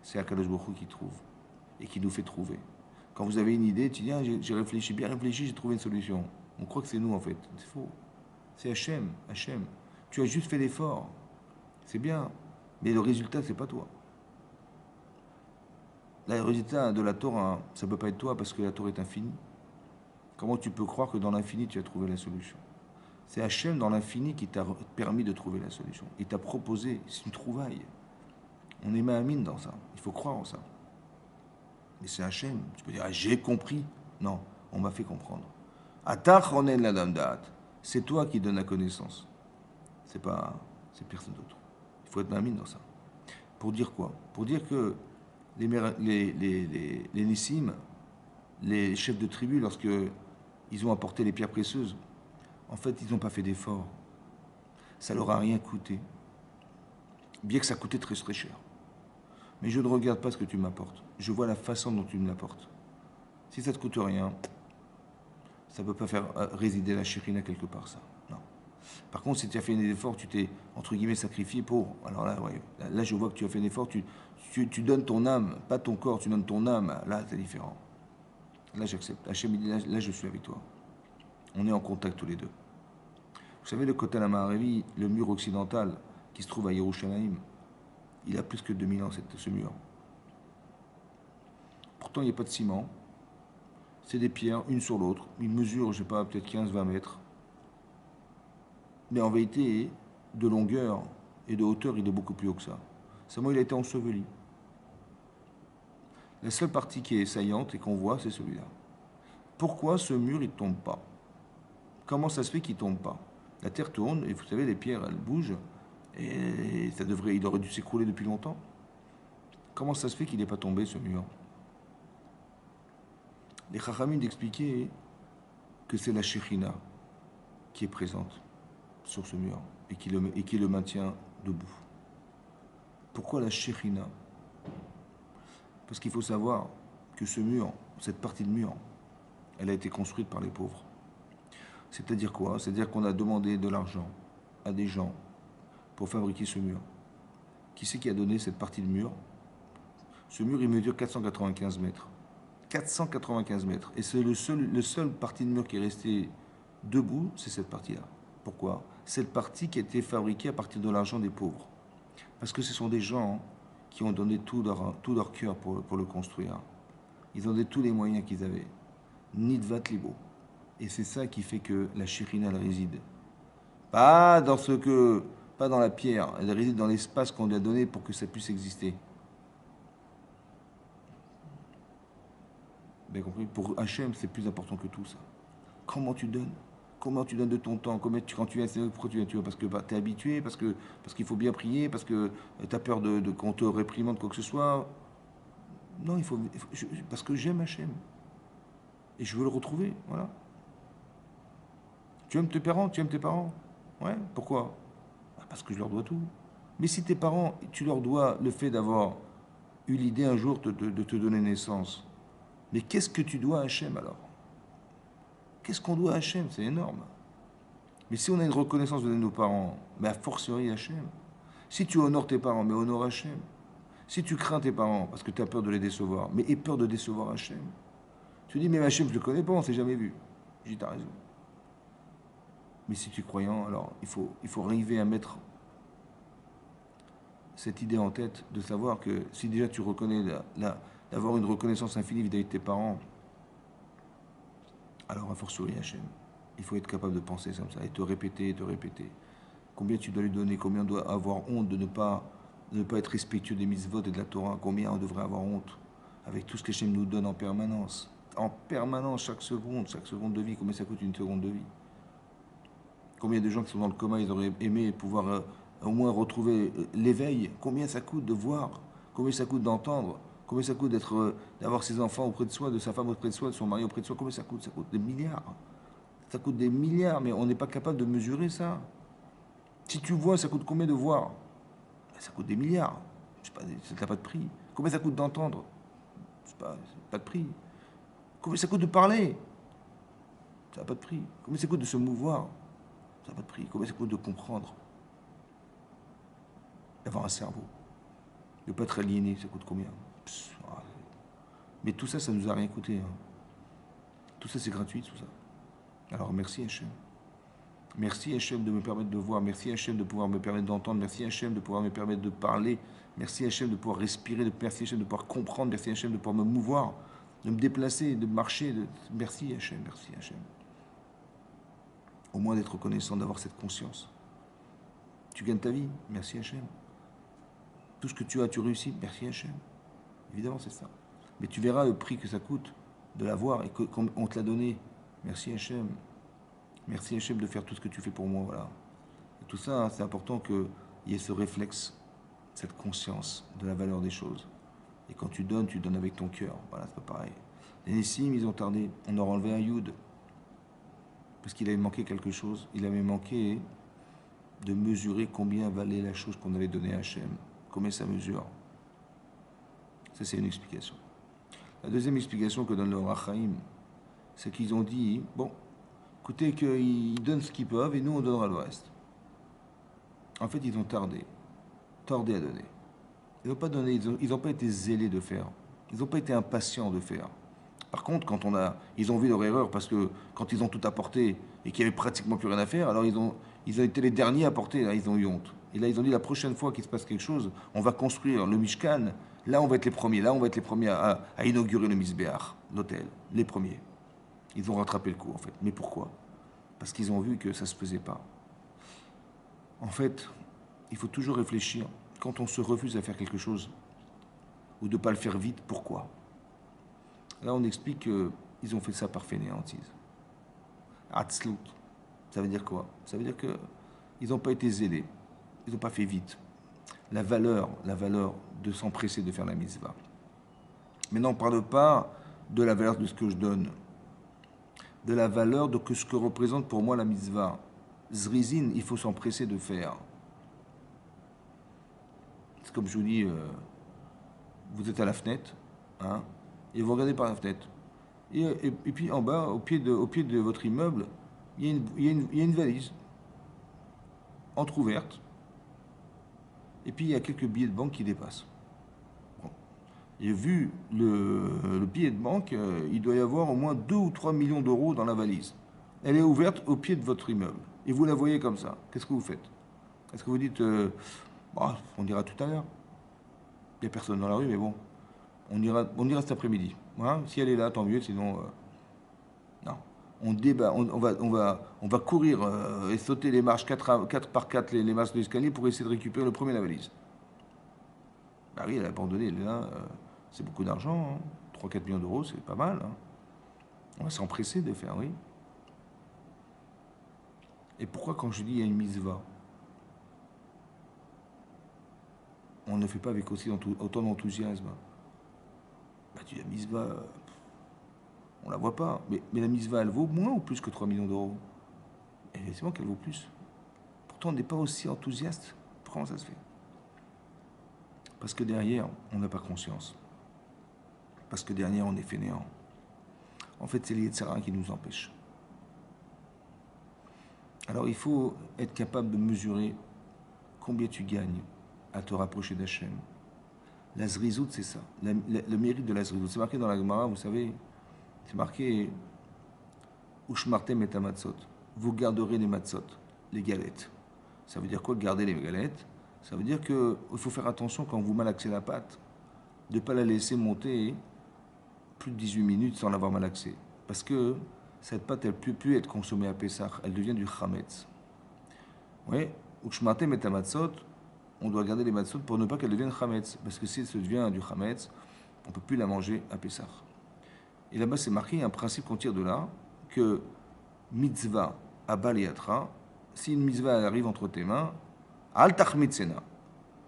C'est Akadosh Baruch Hu qui trouve et qui nous fait trouver. Quand vous avez une idée, tu dis ah, j'ai réfléchi, bien réfléchi, j'ai trouvé une solution. On croit que c'est nous en fait. C'est faux. C'est Hachem. Hachem. Tu as juste fait l'effort. C'est bien. Mais le résultat, c'est pas toi. Là, le résultat de la Torah, ça ne peut pas être toi parce que la Torah est infinie. Comment tu peux croire que dans l'infini, tu as trouvé la solution? C'est Hachem dans l'infini qui t'a permis de trouver la solution. Il t'a proposé, c'est une trouvaille. On est ma'amine dans ça. Il faut croire en ça. Mais c'est Hachem. Tu peux dire, ah, j'ai compris. Non, on m'a fait comprendre. Atach ronen la dame da'at. C'est toi qui donnes la connaissance. C'est personne d'autre. Il faut être ma'amine dans ça. Pour dire quoi? Pour dire que les Nissim, les chefs de tribu, lorsque ils ont apporté les pierres précieuses, en fait, ils n'ont pas fait d'effort. Ça leur a rien coûté. Bien que ça coûtait très très cher. Mais je ne regarde pas ce que tu m'apportes. Je vois la façon dont tu me l'apportes. Si ça ne te coûte rien, ça ne peut pas faire résider la chérina quelque part, ça. Non. Par contre, si tu as fait un effort, tu t'es, entre guillemets, sacrifié pour... Alors là, ouais, là, je vois que tu as fait un effort, tu donnes ton âme, pas ton corps, tu donnes ton âme. Là, c'est différent. Là, j'accepte. Hachem dit, là, je suis avec toi. On est en contact tous les deux. Vous savez, le Kotel Amaravi, le mur occidental qui se trouve à Yerushalayim, il a plus que 2000 ans, ce mur. Pourtant, il n'y a pas de ciment. C'est des pierres, une sur l'autre. Il mesure, je ne sais pas, peut-être 15-20 mètres. Mais en vérité, de longueur et de hauteur, il est beaucoup plus haut que ça. Seulement, il a été enseveli. La seule partie qui est saillante et qu'on voit, c'est celui-là. Pourquoi ce mur, il ne tombe pas? Comment ça se fait qu'il ne tombe pas? La terre tourne, et vous savez, les pierres, elles bougent, et il aurait dû s'écrouler depuis longtemps. Comment ça se fait qu'il n'est pas tombé, ce mur? Les Chachamim d'expliquer que c'est la Shekhinah qui est présente sur ce mur et qui le maintient debout. Pourquoi la Shekhinah? Parce qu'il faut savoir que ce mur, cette partie de mur, elle a été construite par les pauvres. C'est-à-dire quoi? C'est-à-dire qu'on a demandé de l'argent à des gens pour fabriquer ce mur. Qui c'est qui a donné cette partie de mur? Ce mur, il mesure 495 mètres. 495 mètres. Et c'est le seul partie de mur qui est resté debout, c'est cette partie-là. Pourquoi? Cette partie qui a été fabriquée à partir de l'argent des pauvres. Parce que ce sont des gens qui ont donné tout leur cœur pour le construire. Ils ont donné tous les moyens qu'ils avaient. Nidvat libo. Et c'est ça qui fait que la chérina, elle réside. Pas dans la pierre, elle réside dans l'espace qu'on lui a donné pour que ça puisse exister. Bien compris? Pour Hachem, c'est plus important que tout ça. Comment tu donnes? Comment tu donnes de ton temps? Quand tu viens, pourquoi tu viens? Parce que tu es habitué, parce qu'il faut bien prier, parce que tu as peur qu'on te réprimande quoi que ce soit. Non, parce que j'aime Hachem. Et je veux le retrouver, voilà. Tu aimes tes parents? Tu aimes tes parents? Ouais, pourquoi? Parce que je leur dois tout. Mais si tes parents, tu leur dois le fait d'avoir eu l'idée un jour de te donner naissance, mais qu'est-ce que tu dois à Hachem alors? Qu'est-ce qu'on doit à Hachem? C'est énorme. Mais si on a une reconnaissance de nos parents, mais a fortiori Hachem. Si tu honores tes parents, mais honore Hachem. Si tu crains tes parents parce que tu as peur de les décevoir, mais aie peur de décevoir Hachem. Tu dis, mais Hachem, je ne le connais pas, on ne s'est jamais vu. Je dis, t'as raison. Mais si tu es croyant, alors il faut arriver à mettre cette idée en tête de savoir que si déjà tu reconnais d'avoir une reconnaissance infinie vis-à-vis de tes parents, alors a fortiori Hachem. Il faut être capable de penser comme ça et te répéter. Combien tu dois lui donner, combien on doit avoir honte de ne pas être respectueux des mitzvot et de la Torah, combien on devrait avoir honte avec tout ce qu'Hachem nous donne en permanence. En permanence, chaque seconde de vie, combien ça coûte une seconde de vie? Combien de gens qui sont dans le coma, ils auraient aimé pouvoir au moins retrouver l'éveil? Combien ça coûte de voir? Combien ça coûte d'entendre? Combien ça coûte d'avoir ses enfants auprès de soi, de sa femme auprès de soi, de son mari auprès de soi? Combien ça coûte? Ça coûte des milliards. Ça coûte des milliards, mais on n'est pas capable de mesurer ça. Si tu vois, ça coûte combien de voir? Ça coûte des milliards. Ça n'a pas de prix. Combien ça coûte d'entendre? Pas de prix. Combien ça coûte de parler? Ça n'a pas de prix. Combien ça coûte de se mouvoir? Ça n'a pas de prix. Combien ça coûte de comprendre? D'avoir un cerveau. De ne pas être aliéné, ça coûte combien? Mais tout ça, ça ne nous a rien coûté. Hein. Tout ça, c'est gratuit, tout ça. Alors, merci Hachem. Merci Hachem de me permettre de voir. Merci Hachem de pouvoir me permettre d'entendre. Merci Hachem de pouvoir me permettre de parler. Merci Hachem de pouvoir respirer. Merci Hachem de pouvoir comprendre. Merci Hachem de pouvoir me mouvoir, de me déplacer, de marcher. Merci Hachem, merci Hachem. Au moins d'être reconnaissant, d'avoir cette conscience. Tu gagnes ta vie, merci Hachem. Tout ce que tu as, tu réussis. Merci Hachem. Évidemment, c'est ça. Mais tu verras le prix que ça coûte de l'avoir et qu'on te l'a donné. Merci Hachem. Merci Hachem de faire tout ce que tu fais pour moi. Voilà. Et tout ça, c'est important qu'il y ait ce réflexe, cette conscience de la valeur des choses. Et quand tu donnes avec ton cœur. Voilà, c'est pas pareil. Les Nessim, ils ont tardé. On leur a enlevé un Yud. Parce qu'il avait manqué quelque chose. Il avait manqué de mesurer combien valait la chose qu'on avait donnée à Hachem. Combien ça mesure. Ça, c'est une explication. La deuxième explication que donne le Rachaim, c'est qu'ils ont dit, bon, écoutez, qu'ils donnent ce qu'ils peuvent et nous, on donnera le reste. En fait, ils ont tardé à donner. Ils n'ont pas donné, ils n'ont pas été zélés de faire. Ils n'ont pas été impatients de faire. Par contre, ils ont vu leur erreur parce que quand ils ont tout apporté et qu'il n'y avait pratiquement plus rien à faire, alors ils ont été les derniers à apporter, là, ils ont eu honte. Et là, ils ont dit, la prochaine fois qu'il se passe quelque chose, on va construire le Mishkan, là, on va être les premiers, à inaugurer le Mizbeach, l'hôtel, les premiers. Ils ont rattrapé le coup, en fait. Mais pourquoi? Parce qu'ils ont vu que ça ne se faisait pas. En fait, il faut toujours réfléchir. Quand on se refuse à faire quelque chose, ou de ne pas le faire vite, pourquoi? Là, on explique qu'ils ont fait ça par fainéantise. Atzlut, ça veut dire quoi? Ça veut dire qu'ils n'ont pas été zélés. Ils n'ont pas fait vite. La valeur de s'empresser de faire la mitzvah. Maintenant, on ne parle pas de la valeur de ce que je donne, de la valeur de ce que représente pour moi la mitzvah. Zrizin, il faut s'empresser de faire. C'est comme je vous dis, vous êtes à la fenêtre, hein, et vous regardez par la fenêtre. Et puis en bas, au pied de votre immeuble, il y a une valise entrouverte. Et puis il y a quelques billets de banque qui dépassent. Bon. Et vu le billet de banque, il doit y avoir au moins 2 ou 3 millions d'euros dans la valise. Elle est ouverte au pied de votre immeuble. Et vous la voyez comme ça. Qu'est-ce que vous faites? Est-ce que vous dites, on dira tout à l'heure. Il n'y a personne dans la rue, mais bon, on ira cet après-midi. Voilà. Si elle est là, tant mieux, sinon, non. On débat, on va courir et sauter les marches 4 par 4, les marches de l'escalier pour essayer de récupérer le premier la valise. Bah oui, elle a abandonné, elle est là, c'est beaucoup d'argent, hein. 3-4 millions d'euros, c'est pas mal. Hein. On va s'empresser de faire, oui. Et pourquoi quand je dis il y a une mitzvah, on ne fait pas avec aussi autant d'enthousiasme? Bah tu dis la mitzvah, on la voit pas. Mais la mitzvah, elle vaut moins ou plus que 3 millions d'euros? Effectivement qu'elle vaut plus. Pourtant, on n'est pas aussi enthousiaste. Comment ça se fait? Parce que derrière, on n'a pas conscience. Parce que derrière, on est fainéant. En fait, c'est les Yetzirah qui nous empêchent. Alors, il faut être capable de mesurer combien tu gagnes à te rapprocher d'Hachem. La zrizout, c'est ça. Le mérite de la zrizout. C'est marqué dans la Gemara, vous savez, c'est marqué Ushmartem et amatzot. Vous garderez les matzot, les galettes. Ça veut dire quoi, garder les galettes? Ça veut dire qu'il faut faire attention quand vous malaxez la pâte, de ne pas la laisser monter plus de 18 minutes sans l'avoir malaxée. Parce que cette pâte, elle ne peut plus être consommée à Pessah, elle devient du chametz. Oui, Ushmartem et amatzot, on doit garder les matzot pour ne pas qu'elle devienne chametz. Parce que si elle devient du chametz, on ne peut plus la manger à Pessah. Et là-bas, c'est marqué un principe qu'on tire de là, que mitzvah abal yatra, si une mitzvah elle arrive entre tes mains, al tachmitzena,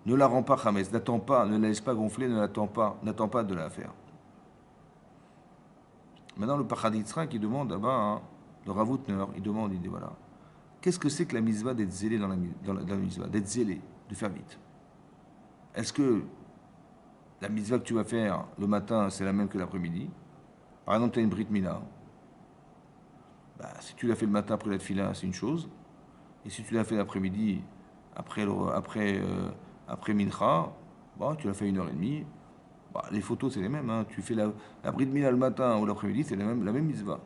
ne la rends pas chametz, n'attends pas, ne la laisse pas gonfler, n'attends pas de la faire. Maintenant, le Pachaditzra qui demande là-bas, hein, le Ravutner, il dit voilà, qu'est-ce que c'est que la mitzvah d'être zélé dans la mitzvah, d'être zélé, de faire vite? Est-ce que la mitzvah que tu vas faire le matin, c'est la même que l'après-midi? Par exemple, tu as une Brit Mila. Bah, si tu l'as fait le matin après la tefila, c'est une chose. Et si tu l'as fait l'après-midi, après Mincha, bah, tu l'as fait 1h30. Bah, les photos, c'est les mêmes. Hein. Tu fais la Brit Mila le matin ou l'après-midi, c'est la même mitzvah.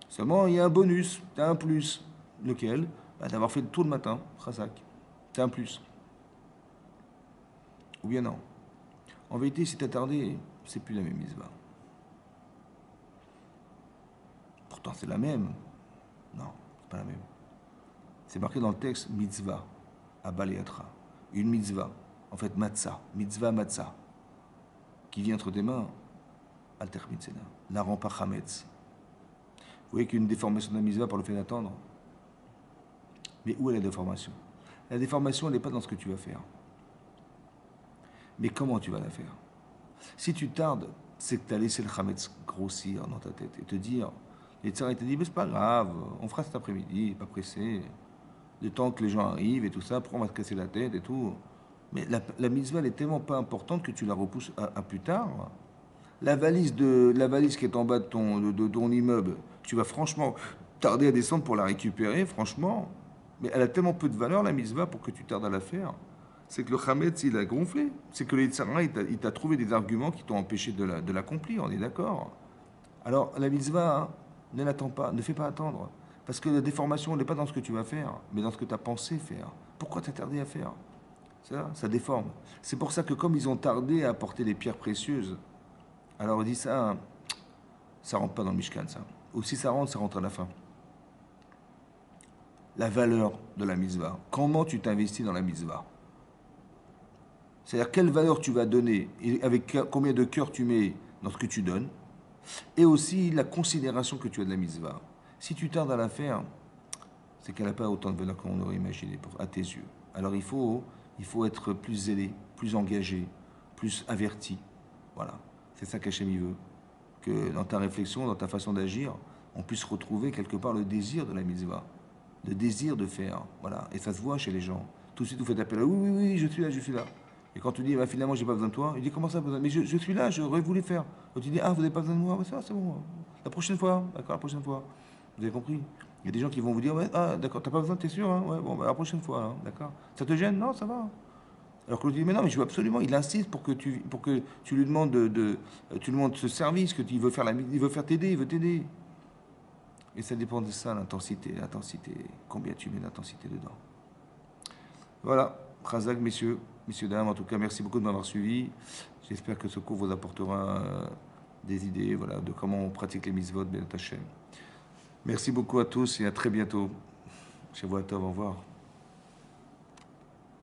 Seulement, il y a un bonus, tu as un plus. Lequel? Bah, d'avoir fait le tour le matin, Chazak. Tu as un plus. Ou bien non. En vérité, si tu as tardé, c'est plus la même mitzvah. Pourtant, c'est la même. Non, c'est pas la même. C'est marqué dans le texte mitzvah, abal yatra. Une mitzvah. En fait, matzah, mitzvah matzah, qui vient entre tes mains, alter mitzena, la rend pas chametz. Vous voyez qu'une déformation de la mitzvah par le fait d'attendre. Mais où est la déformation? La déformation, elle n'est pas dans ce que tu vas faire. Mais comment tu vas la faire? Si tu tardes, c'est que tu as laissé le chametz grossir dans ta tête et te dire, les tsars, ils te disent, mais c'est pas grave, on fera cet après-midi, pas pressé. Le temps que les gens arrivent et tout ça, après on va te casser la tête et tout. Mais la mitzvah, elle est tellement pas importante que tu la repousses à plus tard. La valise qui est en bas de ton immeuble, tu vas franchement tarder à descendre pour la récupérer, franchement. Mais elle a tellement peu de valeur, la mitzvah, pour que tu tardes à la faire. C'est que le chametz, il a gonflé. C'est que le Yitzhara, il t'a trouvé des arguments qui t'ont empêché de l'accomplir, on est d'accord. Alors, la mitzvah, hein, ne l'attends pas, ne fais pas attendre. Parce que la déformation n'est pas dans ce que tu vas faire, mais dans ce que tu as pensé faire. Pourquoi t'as tardé à faire? Ça déforme. C'est pour ça que comme ils ont tardé à apporter des pierres précieuses, alors on dit ça, ça rentre pas dans le Mishkan, ça. Ou si ça rentre à la fin. La valeur de la mitzvah. Comment tu t'investis dans la mitzvah? C'est-à-dire quelle valeur tu vas donner et avec combien de cœur tu mets dans ce que tu donnes. Et aussi la considération que tu as de la mitzvah. Si tu tardes à la faire, c'est qu'elle n'a pas autant de valeur qu'on aurait imaginé à tes yeux. Alors il faut être plus zélé, plus engagé, plus averti. Voilà. C'est ça qu'Hachem il veut. Que dans ta réflexion, dans ta façon d'agir, on puisse retrouver quelque part le désir de la mitzvah. Le désir de faire. Voilà. Et ça se voit chez les gens. Tout de suite, vous faites appel à oui, oui, oui, je suis là, je suis là. Et quand tu dis, bah, finalement, j'ai pas besoin de toi, il dit, comment ça, besoin? Mais je suis là, j'aurais voulu faire. Quand tu dis, ah, vous n'avez pas besoin de moi, ça, c'est bon. La prochaine fois, d'accord, la prochaine fois. Vous avez compris? Il y a des gens qui vont vous dire, ouais, ah, d'accord, t'as pas besoin, t'es sûr, hein? Ouais, bon, bah, la prochaine fois, hein, d'accord. Ça te gêne? Non, ça va. Alors que l'autre dit, mais non, mais je veux absolument, il insiste pour que tu lui demandes tu lui demandes ce service, que il veut faire t'aider, il veut t'aider. Et ça dépend de ça, l'intensité, combien tu mets d'intensité dedans. Voilà, Khazak, messieurs, dames, en tout cas, merci beaucoup de m'avoir suivi. J'espère que ce cours vous apportera des idées, voilà, de comment on pratique les mitzvot, Béat Hashem. Merci beaucoup à tous et à très bientôt. Chez vous, au revoir.